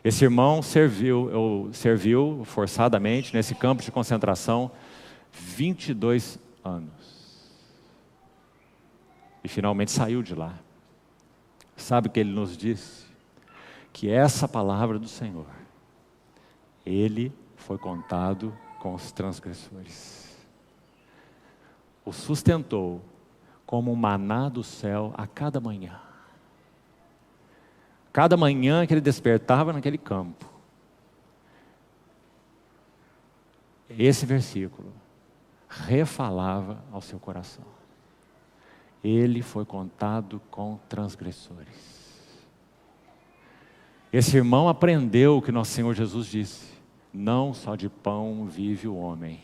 Esse irmão serviu forçadamente nesse campo de concentração 22 anos. E finalmente saiu de lá. Sabe o que ele nos disse? Que essa palavra do Senhor, ele foi contado com os transgressores. O sustentou como um maná do céu a cada manhã. Cada manhã que ele despertava naquele campo, esse versículo refalava ao seu coração. Ele foi contado com transgressores. Esse irmão aprendeu o que nosso Senhor Jesus disse: não só de pão vive o homem,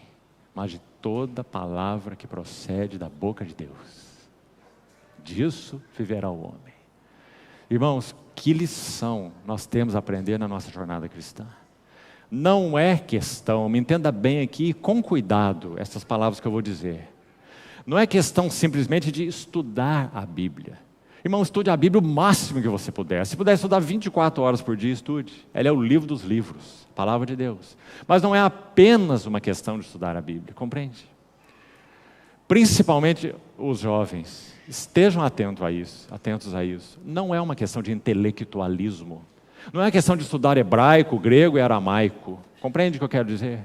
mas de toda palavra que procede da boca de Deus. Disso viverá o homem. Irmãos, que lição nós temos a aprender na nossa jornada cristã. Não é questão, me entenda bem aqui, com cuidado, essas palavras que eu vou dizer. Não é questão simplesmente de estudar a Bíblia. Irmão, estude a Bíblia o máximo que você puder. Se puder estudar 24 horas por dia, estude. Ela é o livro dos livros, a palavra de Deus. Mas não é apenas uma questão de estudar a Bíblia, compreende? Principalmente os jovens, estejam atentos a isso. Não é uma questão de intelectualismo. Não é uma questão de estudar hebraico, grego e aramaico. Compreende o que eu quero dizer?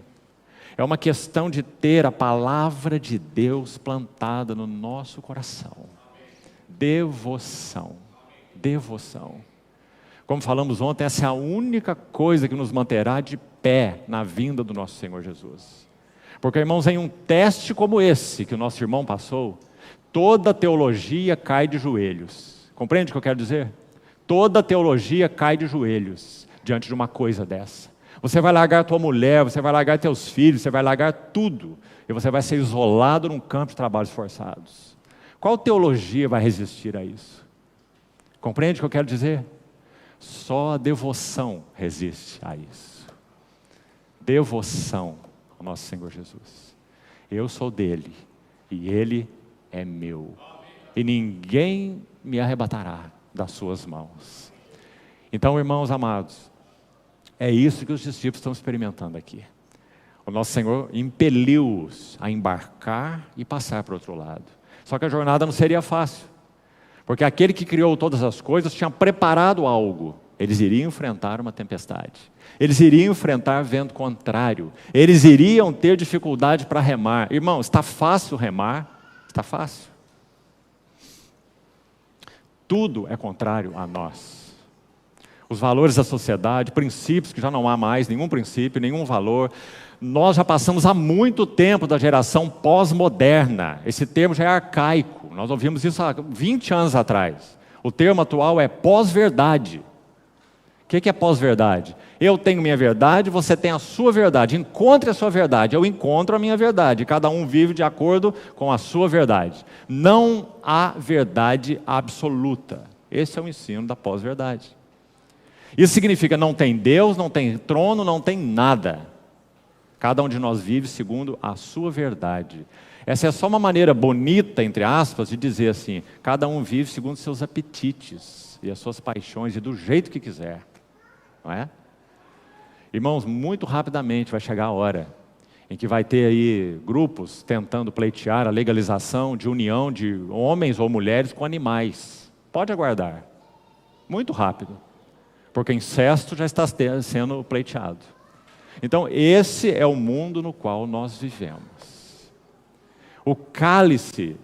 É uma questão de ter a palavra de Deus plantada no nosso coração. Devoção. Como falamos ontem, essa é a única coisa que nos manterá de pé na vinda do nosso Senhor Jesus. Porque, irmãos, em um teste como esse que o nosso irmão passou, toda teologia cai de joelhos. Compreende o que eu quero dizer? Toda teologia cai de joelhos diante de uma coisa dessa. Você vai largar tua mulher, você vai largar teus filhos, você vai largar tudo. E você vai ser isolado num campo de trabalhos forçados. Qual teologia vai resistir a isso? Compreende o que eu quero dizer? Só a devoção resiste a isso. Devoção ao nosso Senhor Jesus. Eu sou dele e ele é meu. E ninguém me arrebatará das suas mãos. Então, irmãos amados, é isso que os discípulos estão experimentando aqui. O nosso Senhor impeliu-os a embarcar e passar para o outro lado. Só que a jornada não seria fácil, porque aquele que criou todas as coisas tinha preparado algo. Eles iriam enfrentar uma tempestade. Eles iriam enfrentar vento contrário. Eles iriam ter dificuldade para remar. Irmão, está fácil remar? Está fácil. Tudo é contrário a nós. Os valores da sociedade, princípios que já não há mais, nenhum princípio, nenhum valor. Nós já passamos há muito tempo da geração pós-moderna. Esse termo já é arcaico. Nós ouvimos isso há 20 anos atrás. O termo atual é pós-verdade. O que é pós-verdade? Eu tenho minha verdade, você tem a sua verdade. Encontre a sua verdade, eu encontro a minha verdade. Cada um vive de acordo com a sua verdade. Não há verdade absoluta. Esse é o ensino da pós-verdade. Isso significa não tem Deus, não tem trono, não tem nada. Cada um de nós vive segundo a sua verdade. Essa é só uma maneira bonita, entre aspas, de dizer assim, cada um vive segundo seus apetites e as suas paixões e do jeito que quiser, não é? Irmãos, muito rapidamente vai chegar a hora em que vai ter aí grupos tentando pleitear a legalização de união de homens ou mulheres com animais. Pode aguardar, muito rápido, porque incesto já está sendo pleiteado. Então, esse é o mundo no qual nós vivemos. O cálice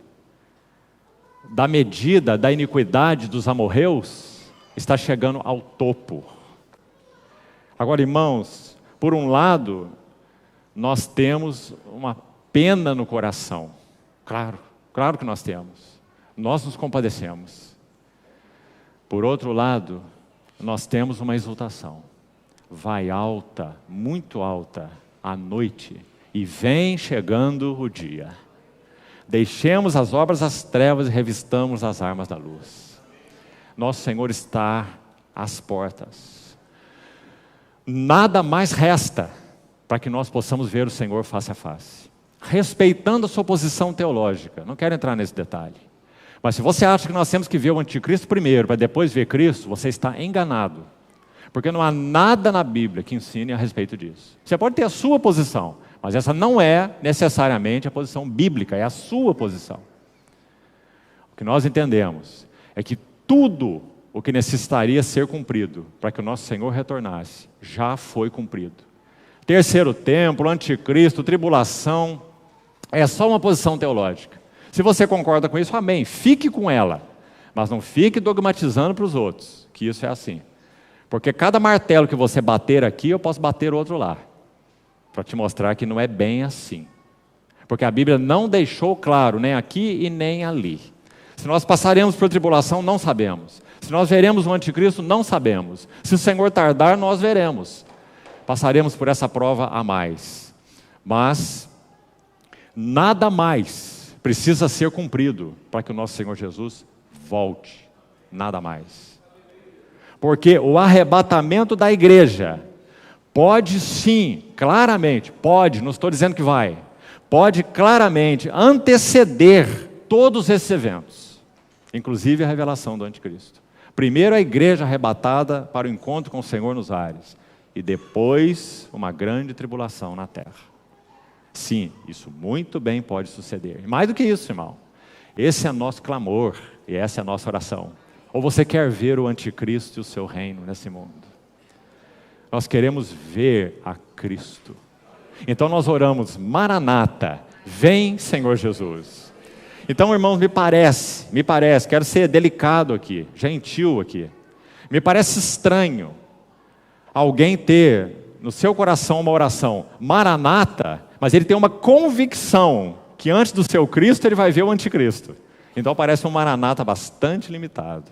da medida da iniquidade dos amorreus está chegando ao topo. Agora, irmãos, por um lado, nós temos uma pena no coração. Claro que nós temos. Nós nos compadecemos. Por outro lado, nós temos uma exultação. Vai alta, muito alta, a noite, e vem chegando o dia. Deixemos as obras das trevas e revistamos as armas da luz. Nosso Senhor está às portas. Nada mais resta para que nós possamos ver o Senhor face a face. Respeitando a sua posição teológica, não quero entrar nesse detalhe. Mas se você acha que nós temos que ver o anticristo primeiro, para depois ver Cristo, você está enganado. Porque não há nada na Bíblia que ensine a respeito disso. Você pode ter a sua posição, mas essa não é necessariamente a posição bíblica, é a sua posição. O que nós entendemos é que tudo o que necessitaria ser cumprido para que o nosso Senhor retornasse, já foi cumprido. Terceiro templo, anticristo, tribulação, é só uma posição teológica. Se você concorda com isso, amém, fique com ela, mas não fique dogmatizando para os outros, que isso é assim. Porque cada martelo que você bater aqui, eu posso bater outro lá, para te mostrar que não é bem assim. Porque a Bíblia não deixou claro, nem aqui e nem ali. Se nós passaremos por tribulação, não sabemos. Se nós veremos o anticristo, não sabemos. Se o Senhor tardar, nós veremos. Passaremos por essa prova a mais. Mas nada mais precisa ser cumprido para que o nosso Senhor Jesus volte. Nada mais. Porque o arrebatamento da igreja pode sim, claramente, pode, não estou dizendo que vai, pode claramente anteceder todos esses eventos, inclusive a revelação do anticristo. Primeiro a igreja arrebatada para o encontro com o Senhor nos ares, e depois uma grande tribulação na terra. Sim, isso muito bem pode suceder. E mais do que isso, irmão, esse é nosso clamor e essa é a nossa oração. Ou você quer ver o anticristo e o seu reino nesse mundo? Nós queremos ver a Cristo. Então nós oramos, Maranata, vem Senhor Jesus. Então, irmãos, me parece, quero ser delicado aqui, gentil aqui. Me parece estranho alguém ter no seu coração uma oração, Maranata, mas ele tem uma convicção que antes do seu Cristo ele vai ver o anticristo. Então parece um Maranata bastante limitado.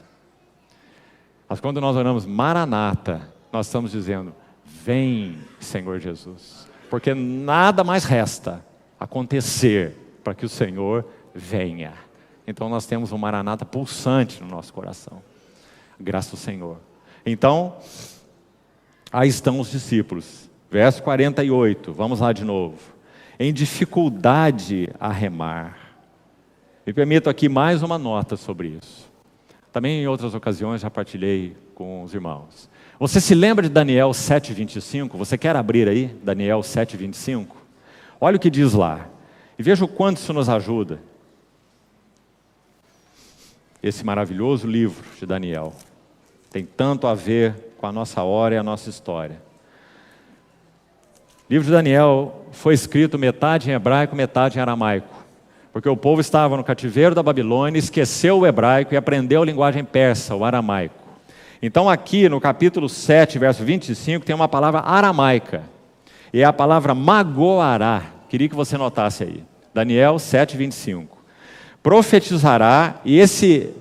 Mas quando nós oramos Maranata, nós estamos dizendo, vem Senhor Jesus. Porque nada mais resta acontecer para que o Senhor venha. Então nós temos um Maranata pulsante no nosso coração. Graças ao Senhor. Então, aí estão os discípulos. Verso 48, vamos lá de novo. Em dificuldade a remar. Me permito aqui mais uma nota sobre isso. Também em outras ocasiões já partilhei com os irmãos. Você se lembra de Daniel 7,25? Você quer abrir aí? Daniel 7,25? Olha o que diz lá. E veja o quanto isso nos ajuda. Esse maravilhoso livro de Daniel. Tem tanto a ver com a nossa hora e a nossa história. O livro de Daniel foi escrito metade em hebraico, metade em aramaico. Porque o povo estava no cativeiro da Babilônia, esqueceu o hebraico e aprendeu a linguagem persa, o aramaico. Então aqui no capítulo 7, verso 25, tem uma palavra aramaica. E é a palavra magoará. Queria que você notasse aí. Daniel 7, 25. Profetizará, e esse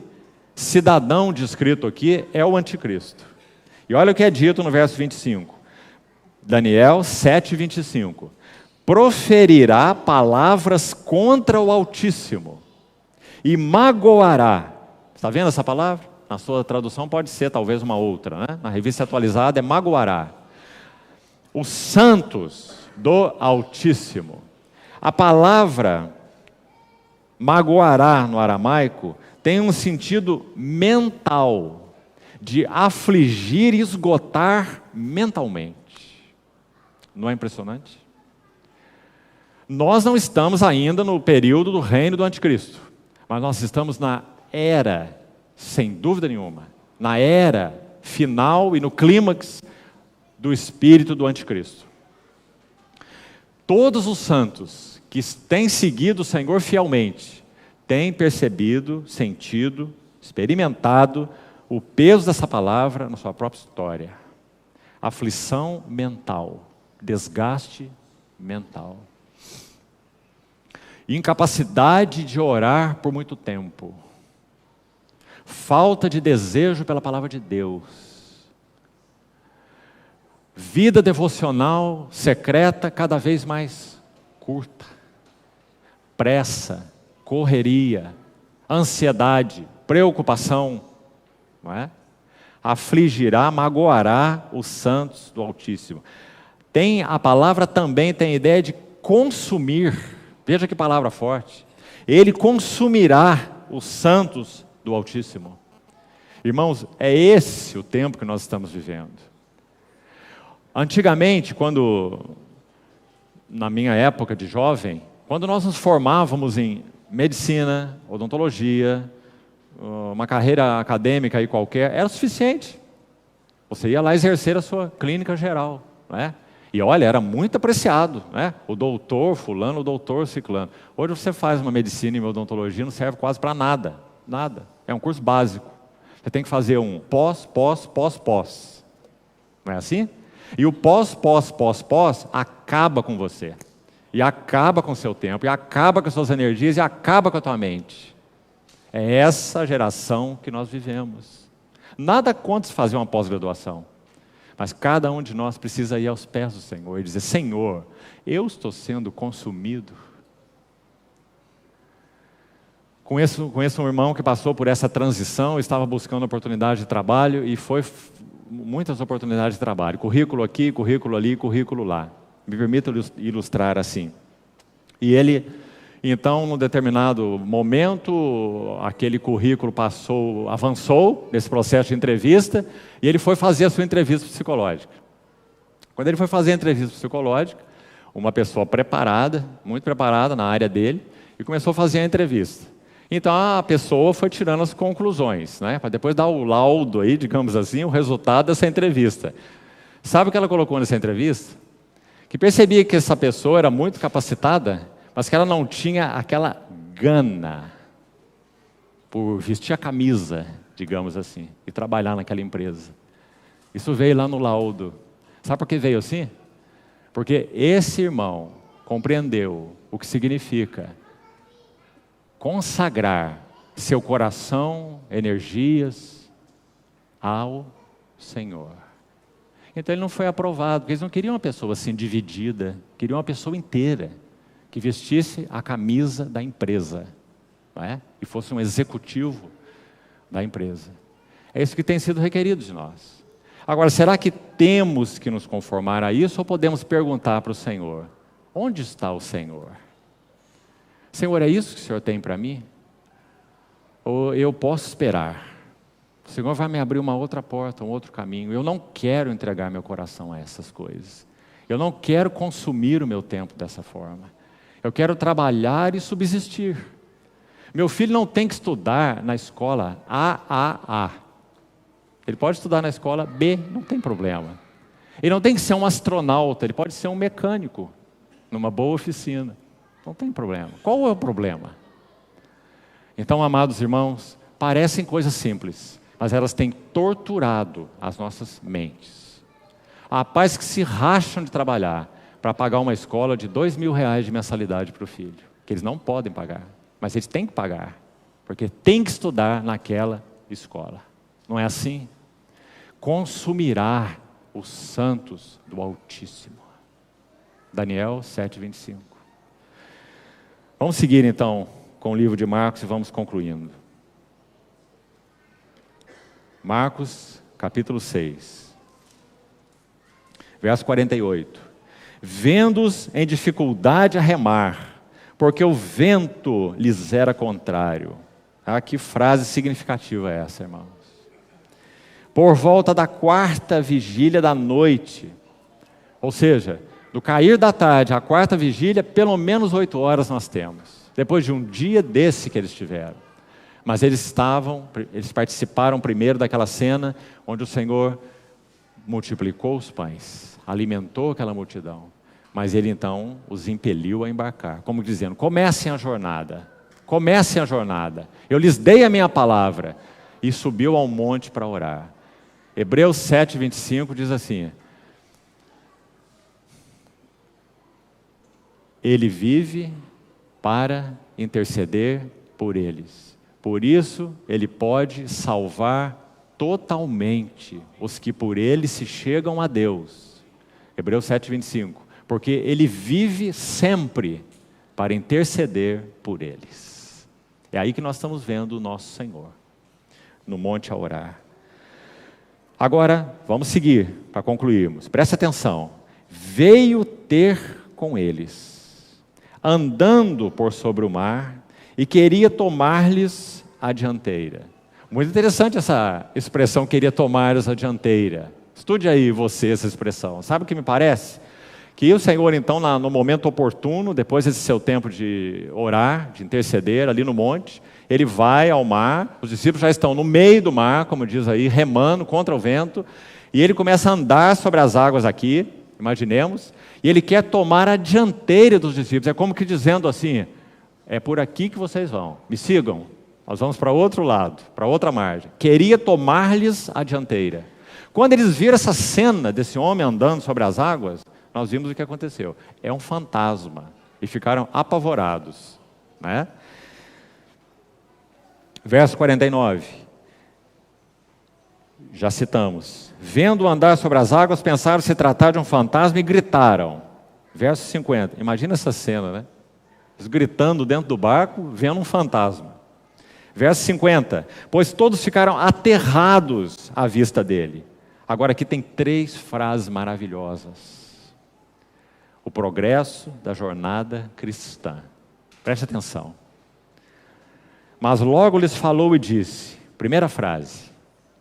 cidadão descrito aqui é o anticristo. E olha o que é dito no verso 25. Daniel 7, 25. Proferirá palavras contra o Altíssimo e magoará. Está vendo essa palavra? Na sua tradução pode ser talvez uma outra, né? Na revista atualizada é magoará. Os santos, do Altíssimo. A palavra magoará no aramaico tem um sentido mental, de afligir e esgotar mentalmente. Não é impressionante? Nós não estamos ainda no período do reino do anticristo, mas nós estamos na era, sem dúvida nenhuma, na era final e no clímax do espírito do anticristo. Todos os santos que têm seguido o Senhor fielmente têm percebido, sentido, experimentado o peso dessa palavra na sua própria história. Aflição mental, desgaste mental. Incapacidade de orar por muito tempo. Falta de desejo pela palavra de Deus. Vida devocional secreta cada vez mais curta. Pressa, correria, ansiedade, preocupação, não é? Afligirá, magoará os santos do Altíssimo. A palavra também tem a ideia de consumir. Veja que palavra forte. Ele consumirá os santos do Altíssimo. Irmãos, é esse o tempo que nós estamos vivendo. Antigamente, na minha época de jovem, quando nós nos formávamos em medicina, odontologia, uma carreira acadêmica aí qualquer, era suficiente. Você ia lá exercer a sua clínica geral, não é? E olha, era muito apreciado, né? O doutor fulano, o doutor ciclano. Hoje você faz uma medicina e uma odontologia, não serve quase para nada. Nada. É um curso básico. Você tem que fazer um pós. Não é assim? E o pós acaba com você. E acaba com o seu tempo, e acaba com as suas energias, e acaba com a tua mente. É essa geração que nós vivemos. Nada contra fazer uma pós-graduação. Mas cada um de nós precisa ir aos pés do Senhor e dizer: Senhor, eu estou sendo consumido. Conheço um irmão que passou por essa transição, estava buscando oportunidade de trabalho e foi muitas oportunidades de trabalho. Currículo aqui, currículo ali, currículo lá. Me permita ilustrar assim. E ele, então, num determinado momento, aquele currículo avançou nesse processo de entrevista e ele foi fazer a sua entrevista psicológica. Quando ele foi fazer a entrevista psicológica, uma pessoa preparada, muito preparada na área dele, e começou a fazer a entrevista. Então a pessoa foi tirando as conclusões, né, para depois dar o laudo aí, digamos assim, o resultado dessa entrevista. Sabe o que ela colocou nessa entrevista? Que percebia que essa pessoa era muito capacitada, mas que ela não tinha aquela gana por vestir a camisa, digamos assim, e trabalhar naquela empresa. Isso veio lá no laudo. Sabe por que veio assim? Porque esse irmão compreendeu o que significa consagrar seu coração, energias ao Senhor. Então ele não foi aprovado, porque eles não queriam uma pessoa assim dividida, queriam uma pessoa inteira, que vestisse a camisa da empresa, não é? E fosse um executivo da empresa. É isso que tem sido requerido de nós. Agora, será que temos que nos conformar a isso ou podemos perguntar para o Senhor: onde está o Senhor? Senhor, é isso que o Senhor tem para mim? Ou eu posso esperar? O Senhor vai me abrir uma outra porta, um outro caminho. Eu não quero entregar meu coração a essas coisas. Eu não quero consumir o meu tempo dessa forma. Eu quero trabalhar e subsistir. Meu filho não tem que estudar na escola AAA. Ele pode estudar na escola B, não tem problema. Ele não tem que ser um astronauta, ele pode ser um mecânico, numa boa oficina. Não tem problema. Qual é o problema? Então, amados irmãos, parecem coisas simples, mas elas têm torturado as nossas mentes. Há pais que se racham de trabalhar para pagar uma escola de R$2.000 de mensalidade para o filho, que eles não podem pagar, mas eles têm que pagar, porque tem que estudar naquela escola. Não é assim? Consumirá os santos do Altíssimo. Daniel 7:25. Vamos seguir então com o livro de Marcos e vamos concluindo. Marcos, capítulo 6, verso 48. vendo-os em dificuldade a remar, porque o vento lhes era contrário. Ah, que frase significativa é essa, irmãos? Por volta da 4ª vigília da noite, ou seja, do cair da tarde à 4ª vigília, pelo menos 8 horas nós temos, depois de um dia desse que eles tiveram. Mas eles participaram primeiro daquela cena onde o Senhor multiplicou os pães, alimentou aquela multidão, mas Ele então os impeliu a embarcar, como dizendo, comecem a jornada, eu lhes dei a minha palavra, e subiu ao monte para orar. Hebreus 7:25 diz assim: Ele vive para interceder por eles, por isso Ele pode salvar totalmente os que por Ele se chegam a Deus. Hebreus 7:25, porque Ele vive sempre para interceder por eles. É aí que nós estamos vendo o nosso Senhor, no monte a orar. Agora, vamos seguir, para concluirmos. Preste atenção. Veio ter com eles, andando por sobre o mar, e queria tomar-lhes a dianteira. Muito interessante essa expressão, queria tomar-lhes a dianteira. Estude aí você essa expressão. Sabe o que me parece? Que o Senhor, então, no momento oportuno, depois desse seu tempo de orar, de interceder ali no monte, Ele vai ao mar, os discípulos já estão no meio do mar, como diz aí, remando contra o vento, e Ele começa a andar sobre as águas aqui, imaginemos, e Ele quer tomar a dianteira dos discípulos, é como que dizendo assim, é por aqui que vocês vão, me sigam, nós vamos para outro lado, para outra margem. Queria tomar-lhes a dianteira. Quando eles viram essa cena desse homem andando sobre as águas, nós vimos o que aconteceu. É um fantasma. E ficaram apavorados, né? Verso 49. Já citamos. Vendo andar sobre as águas, pensaram se tratar de um fantasma e gritaram. Verso 50. Imagina essa cena, né? Eles gritando dentro do barco, vendo um fantasma. Verso 50. Pois todos ficaram aterrados à vista dele. Agora aqui tem 3 frases maravilhosas. O progresso da jornada cristã. Preste atenção. Mas logo lhes falou e disse, primeira frase,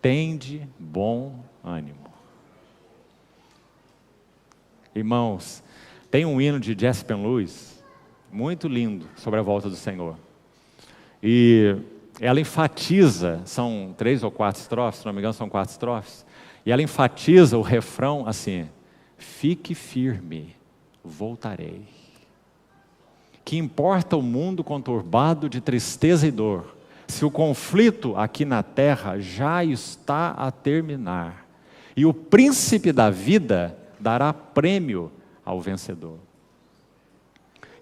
tende bom ânimo. Irmãos, tem um hino de Jesse Penlewis, muito lindo, sobre a volta do Senhor. E ela enfatiza, são 3 ou 4 estrofes, se não me engano são 4 estrofes, e ela enfatiza o refrão assim, fique firme, voltarei. Que importa o mundo conturbado de tristeza e dor, se o conflito aqui na terra já está a terminar, e o príncipe da vida dará prêmio ao vencedor.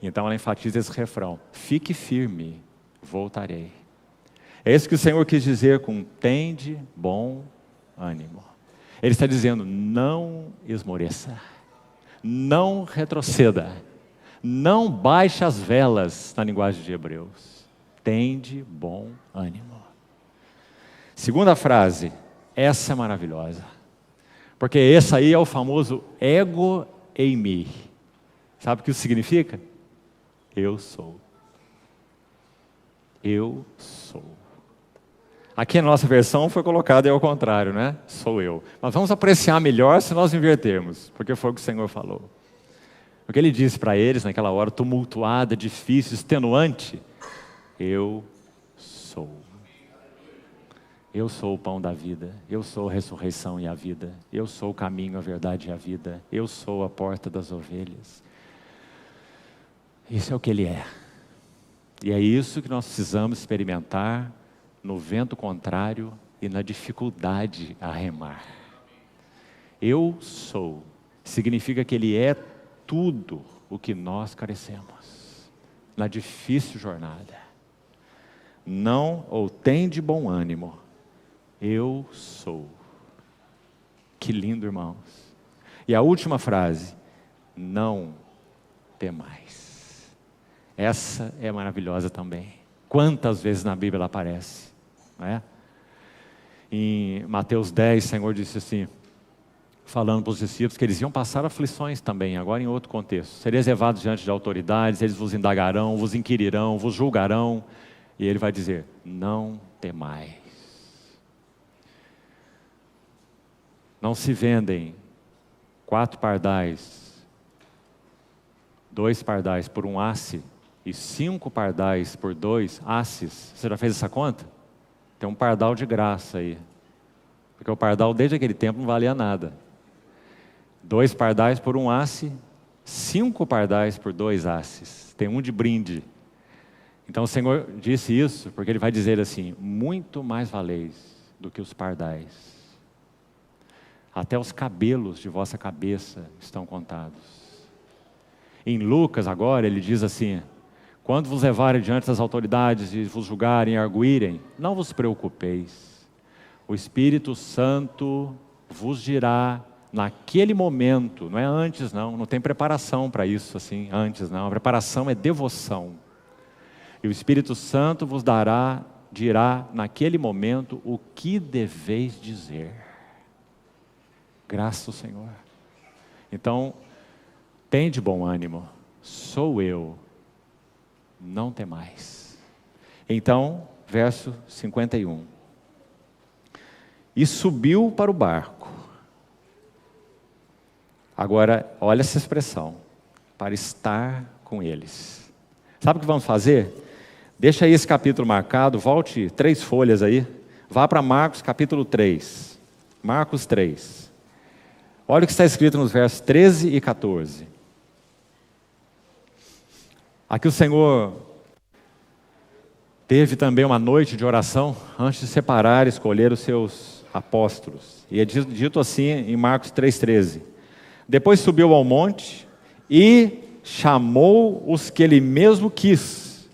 Então ela enfatiza esse refrão, fique firme, voltarei. É isso que o Senhor quis dizer com tende bom ânimo. Ele está dizendo, não esmoreça. Não retroceda, não baixe as velas, na linguagem de Hebreus. Tende bom ânimo. Segunda frase, essa é maravilhosa, porque esse aí é o famoso ego eimi. Sabe o que isso significa? Eu sou. Eu sou. Aqui na nossa versão foi colocado ao contrário, né? Sou eu. Mas vamos apreciar melhor se nós invertermos, porque foi o que o Senhor falou. O que Ele disse para eles naquela hora tumultuada, difícil, extenuante, eu sou. Eu sou o pão da vida, eu sou a ressurreição e a vida, eu sou o caminho, a verdade e a vida, eu sou a porta das ovelhas. Isso é o que Ele é. E é isso que nós precisamos experimentar no vento contrário e na dificuldade a remar. Eu sou, significa que Ele é tudo o que nós carecemos, na difícil jornada. Não, ou tem de bom ânimo, eu sou. Que lindo, irmãos. E a última frase, não temais. Essa é maravilhosa também. Quantas vezes na Bíblia ela aparece, não é? Em Mateus 10, o Senhor disse assim, falando para os discípulos que eles iam passar aflições também, agora em outro contexto. Seriam levados diante de autoridades, eles vos indagarão, vos inquirirão, vos julgarão. E ele vai dizer, não temais. Não se vendem 4 pardais, 2 pardais por 1 asse, e 5 pardais por 2 asses. Você já fez essa conta? Tem um pardal de graça aí. Porque o pardal desde aquele tempo não valia nada. 2 pardais por 1 asse, 5 pardais por 2 asses. Tem um de brinde. Então o Senhor disse isso porque Ele vai dizer assim, muito mais valeis do que os pardais. Até os cabelos de vossa cabeça estão contados. Em Lucas agora Ele diz assim, quando vos levarem diante das autoridades e vos julgarem e arguírem, não vos preocupeis. O Espírito Santo vos dirá naquele momento, não é antes não tem preparação para isso assim, antes não, a preparação é devoção. E o Espírito Santo vos dirá naquele momento o que deveis dizer. Graças ao Senhor. Então, tende bom ânimo, sou eu, não temais. Então, verso 51. E subiu para o barco. Agora, olha essa expressão, para estar com eles. Sabe o que vamos fazer? Deixa aí esse capítulo marcado, volte 3 folhas aí, vá para Marcos capítulo 3. Marcos 3. Olha o que está escrito nos versos 13 e 14. Aqui o Senhor teve também uma noite de oração antes de separar e escolher os seus apóstolos. E é dito assim em Marcos 3,13. Depois subiu ao monte e chamou os que ele mesmo quis.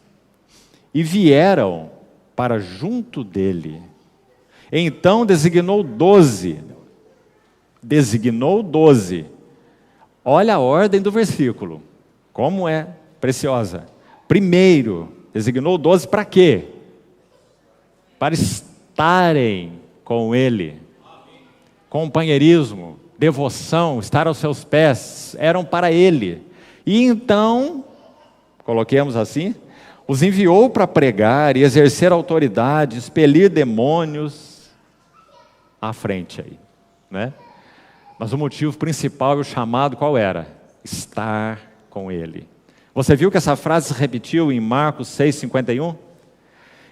E vieram para junto dele. Então designou 12. Olha a ordem do versículo. Como é preciosa. Primeiro, designou 12 para quê? Para estarem com ele. Companheirismo, devoção, estar aos seus pés, eram para ele. E então, coloquemos assim, os enviou para pregar e exercer autoridade, expelir demônios à frente aí, né? Mas o motivo principal e o chamado qual era? Estar com ele. Você viu que essa frase se repetiu em Marcos 6,51?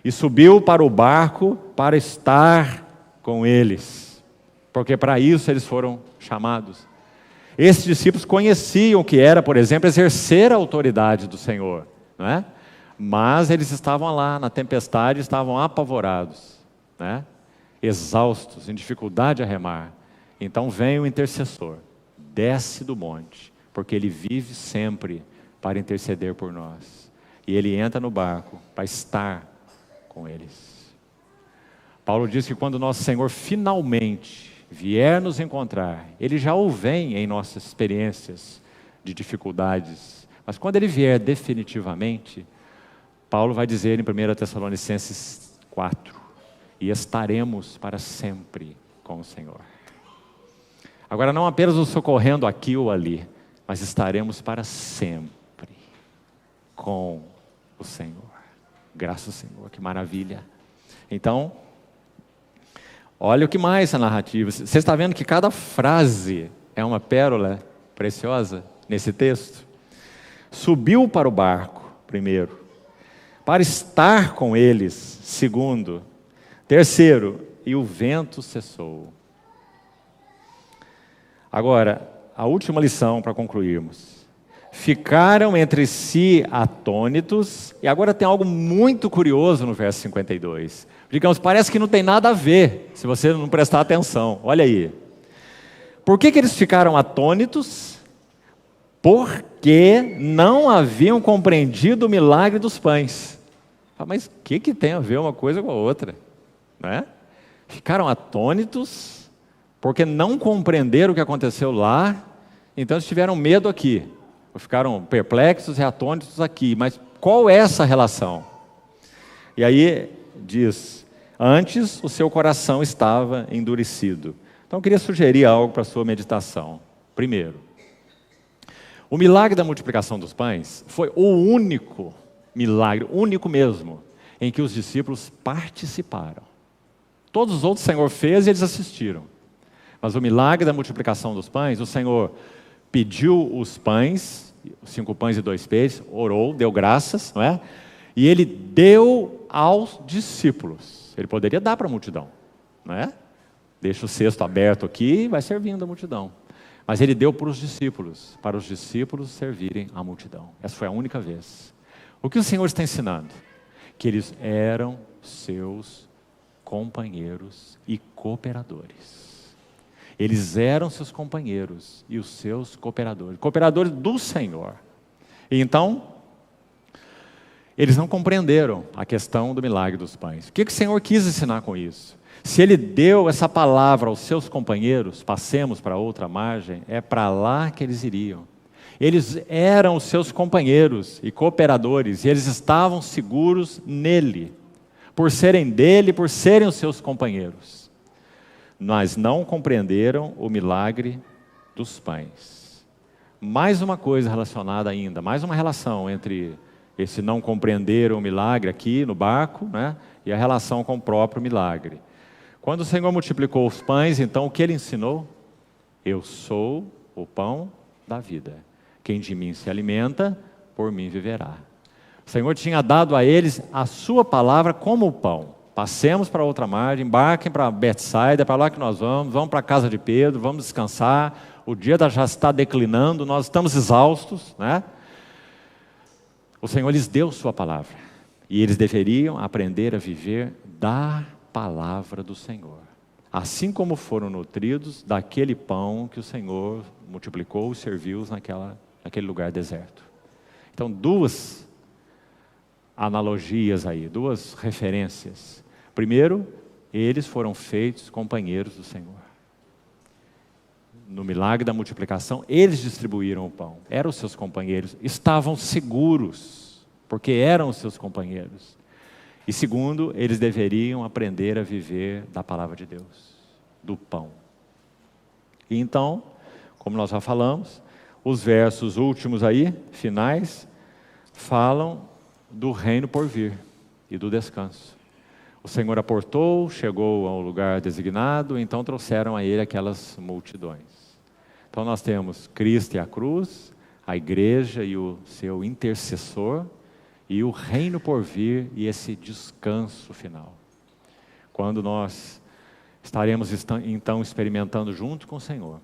E subiu para o barco para estar com eles, porque para isso eles foram chamados. Esses discípulos conheciam o que era, por exemplo, exercer a autoridade do Senhor, não é? Mas eles estavam lá na tempestade, estavam apavorados, né? Exaustos, em dificuldade a remar. Então vem o intercessor, desce do monte, porque ele vive sempre para interceder por nós. E ele entra no barco para estar com eles. Paulo diz que quando nosso Senhor finalmente vier nos encontrar, Ele já o vem em nossas experiências de dificuldades, mas quando Ele vier definitivamente, Paulo vai dizer em 1 Tessalonicenses 4, e estaremos para sempre com o Senhor. Agora não apenas nos socorrendo aqui ou ali, mas estaremos para sempre com o Senhor. Graças ao Senhor, que maravilha. Então, olha o que mais a narrativa. Você está vendo que cada frase é uma pérola preciosa nesse texto? Subiu para o barco, primeiro. Para estar com eles, segundo. Terceiro, e o vento cessou. Agora, a última lição para concluirmos. Ficaram entre si atônitos, e agora tem algo muito curioso no verso 52. Digamos, parece que não tem nada a ver, se você não prestar atenção. Olha aí. Por que eles ficaram atônitos? Porque não haviam compreendido o milagre dos pães. Mas o que tem a ver uma coisa com a outra? Não é? Ficaram atônitos, porque não compreenderam o que aconteceu lá, então eles tiveram medo aqui. Ficaram perplexos e atônitos aqui. Mas qual é essa relação? E aí diz, antes o seu coração estava endurecido. Então eu queria sugerir algo para a sua meditação. Primeiro, o milagre da multiplicação dos pães foi o único milagre, único mesmo, em que os discípulos participaram. Todos os outros o Senhor fez e eles assistiram. Mas o milagre da multiplicação dos pães, o Senhor pediu os pães, 5 pães e 2 peixes, orou, deu graças, não é? E Ele deu aos discípulos. Ele poderia dar para a multidão, não é? Deixa o cesto aberto aqui e vai servindo a multidão. Mas Ele deu para os discípulos servirem a multidão. Essa foi a única vez. O que o Senhor está ensinando? Que eles eram seus companheiros e cooperadores. Eles eram seus companheiros e os seus cooperadores. Cooperadores do Senhor. E então, eles não compreenderam a questão do milagre dos pães. O que o Senhor quis ensinar com isso? Se Ele deu essa palavra aos seus companheiros, passemos para outra margem, é para lá que eles iriam. Eles eram os seus companheiros e cooperadores, e eles estavam seguros nele, por serem dele, por serem os seus companheiros. Mas não compreenderam o milagre dos pães. Mais uma coisa relacionada ainda, mais uma relação entre esse não compreender o milagre aqui no barco, né, e a relação com o próprio milagre. Quando o Senhor multiplicou os pães, então o que Ele ensinou? Eu sou o pão da vida. Quem de mim se alimenta, por mim viverá. O Senhor tinha dado a eles a sua palavra como o pão. Passemos para outra margem, embarquem para Betsaida, para lá que nós vamos para a casa de Pedro, vamos descansar. O dia já está declinando, nós estamos exaustos, né? O Senhor lhes deu sua palavra. E eles deveriam aprender a viver da palavra do Senhor. Assim como foram nutridos daquele pão que o Senhor multiplicou e serviu naquele lugar deserto. Então, 2 analogias aí, 2 referências. Primeiro, eles foram feitos companheiros do Senhor. No milagre da multiplicação, eles distribuíram o pão. Eram os seus companheiros, estavam seguros, porque eram os seus companheiros. E segundo, eles deveriam aprender a viver da palavra de Deus, do pão. E então, como nós já falamos, os versos últimos aí, finais, falam do reino por vir e do descanso. O Senhor aportou, chegou ao lugar designado, então trouxeram a Ele aquelas multidões. Então nós temos Cristo e a cruz, a igreja e o seu intercessor, e o reino por vir e esse descanso final. Quando nós estaremos então experimentando junto com o Senhor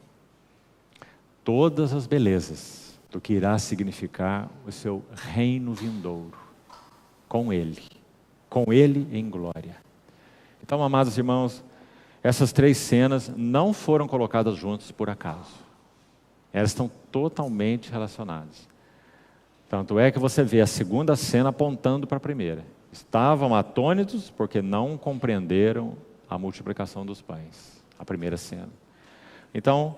todas as belezas do que irá significar o seu reino vindouro, com Ele em glória. Então, amados irmãos, essas 3 cenas não foram colocadas juntas por acaso. Elas estão totalmente relacionadas. Tanto é que você vê a segunda cena apontando para a primeira. Estavam atônitos porque não compreenderam a multiplicação dos pães. A primeira cena. Então,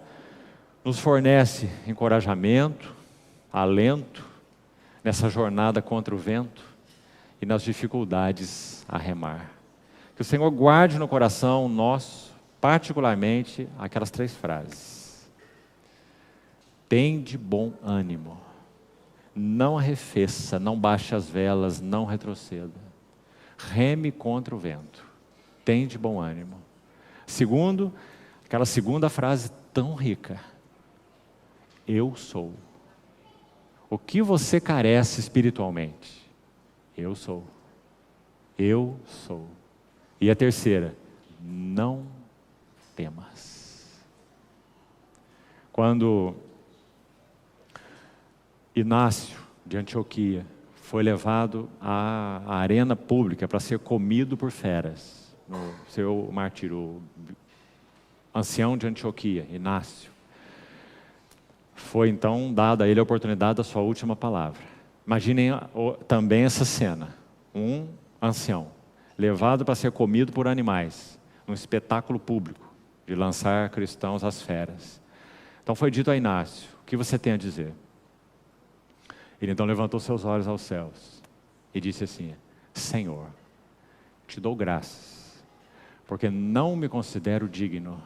nos fornece encorajamento, alento, nessa jornada contra o vento e nas dificuldades a remar. Que o Senhor guarde no coração nosso, particularmente, aquelas 3 frases. Tende bom ânimo. Não arrefeça, não baixe as velas, não retroceda. Reme contra o vento. Tende bom ânimo. Segundo, aquela segunda frase tão rica. Eu sou. O que você carece espiritualmente? Eu sou. Eu sou. E a terceira, não temas. Quando Inácio de Antioquia foi levado à arena pública para ser comido por feras, no seu martírio, o ancião de Antioquia, Inácio, foi então dada a ele a oportunidade da sua última palavra. Imaginem também essa cena, um ancião levado para ser comido por animais, num espetáculo público de lançar cristãos às feras. Então foi dito a Inácio, o que você tem a dizer? Ele então levantou seus olhos aos céus e disse assim: Senhor, te dou graças, porque não me considero digno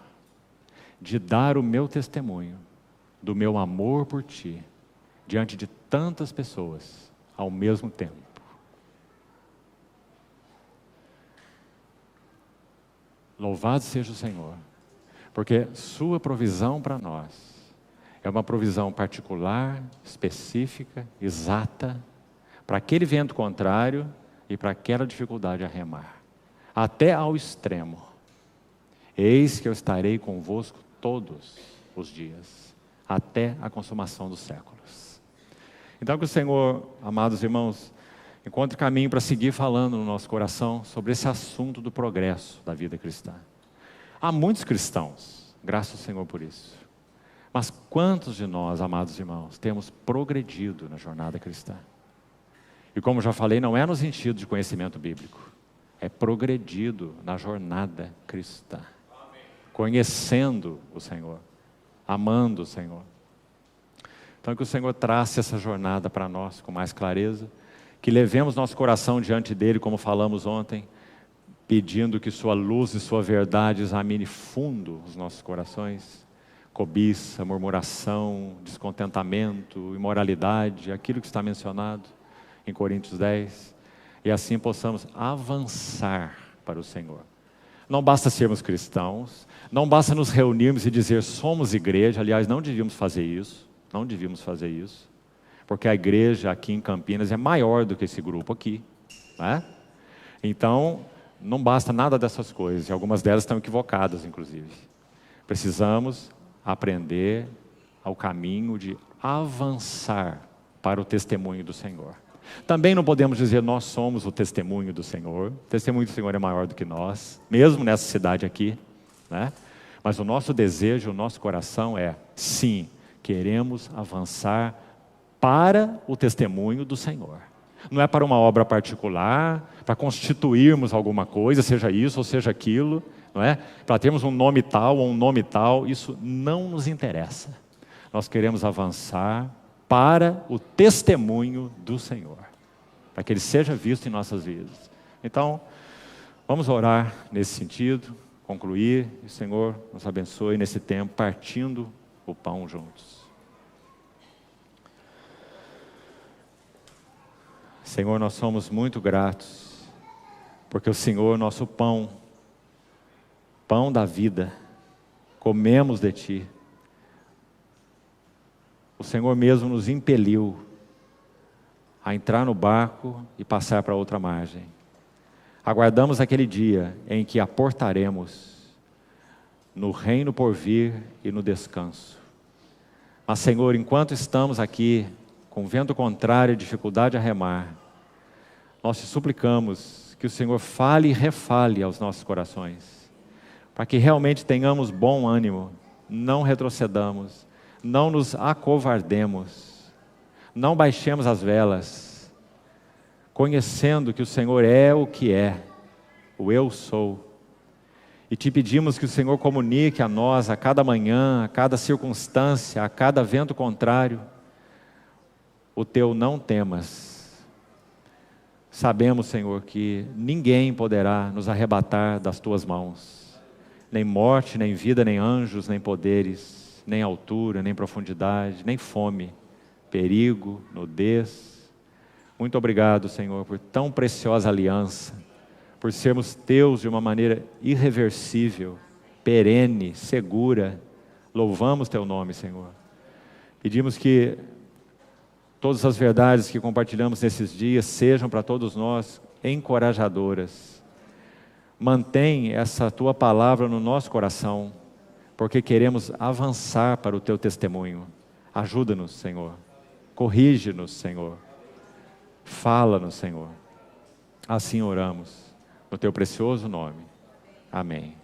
de dar o meu testemunho do meu amor por Ti, diante de tantas pessoas ao mesmo tempo. Louvado seja o Senhor, porque Sua provisão para nós é uma provisão particular, específica, exata, para aquele vento contrário e para aquela dificuldade a remar, até ao extremo. Eis que eu estarei convosco todos os dias, até a consumação dos séculos. Então que o Senhor, amados irmãos, encontre caminho para seguir falando no nosso coração sobre esse assunto do progresso da vida cristã. Há muitos cristãos, graças ao Senhor por isso. Mas quantos de nós, amados irmãos, temos progredido na jornada cristã? E como já falei, não é no sentido de conhecimento bíblico, é progredido na jornada cristã. Conhecendo o Senhor, amando o Senhor. Então que o Senhor trace essa jornada para nós com mais clareza, que levemos nosso coração diante dEle, como falamos ontem, pedindo que Sua luz e Sua verdade examine fundo os nossos corações, cobiça, murmuração, descontentamento, imoralidade, aquilo que está mencionado em Coríntios 10, e assim possamos avançar para o Senhor. Não basta sermos cristãos, não basta nos reunirmos e dizer somos igreja, aliás, não devíamos fazer isso, porque a igreja aqui em Campinas é maior do que esse grupo aqui, né? Então, não basta nada dessas coisas, e algumas delas estão equivocadas, inclusive. Precisamos aprender ao caminho de avançar para o testemunho do Senhor. Também não podemos dizer nós somos o testemunho do Senhor. O testemunho do Senhor é maior do que nós, mesmo nessa cidade aqui, né? Mas o nosso desejo, o nosso coração é, sim, queremos avançar para o testemunho do Senhor. Não é para uma obra particular, para constituirmos alguma coisa, seja isso ou seja aquilo, não é? Para termos um nome tal ou um nome tal, isso não nos interessa. Nós queremos avançar para o testemunho do Senhor, para que Ele seja visto em nossas vidas. Então, vamos orar nesse sentido, concluir, e o Senhor nos abençoe nesse tempo, partindo o pão juntos. Senhor, nós somos muito gratos, porque o Senhor, nosso pão da vida, comemos de Ti. O Senhor mesmo nos impeliu a entrar no barco e passar para outra margem. Aguardamos aquele dia em que aportaremos no reino por vir e no descanso. Mas, Senhor, enquanto estamos aqui, com vento contrário e dificuldade a remar, nós te suplicamos que o Senhor fale e refale aos nossos corações, para que realmente tenhamos bom ânimo, não retrocedamos, não nos acovardemos, não baixemos as velas, conhecendo que o Senhor é o que é, o eu sou. E te pedimos que o Senhor comunique a nós, a cada manhã, a cada circunstância, a cada vento contrário, o teu não temas. Sabemos, Senhor, que ninguém poderá nos arrebatar das tuas mãos, nem morte, nem vida, nem anjos, nem poderes, nem altura, nem profundidade, nem fome, perigo, nudez. Muito obrigado, Senhor, por tão preciosa aliança, por sermos teus de uma maneira irreversível, perene, segura. Louvamos teu nome, Senhor. Pedimos que todas as verdades que compartilhamos nesses dias sejam para todos nós encorajadoras. Mantém essa tua palavra no nosso coração, porque queremos avançar para o teu testemunho. Ajuda-nos, Senhor. Corrige-nos, Senhor. Fala-nos, Senhor. Assim oramos, no teu precioso nome. Amém.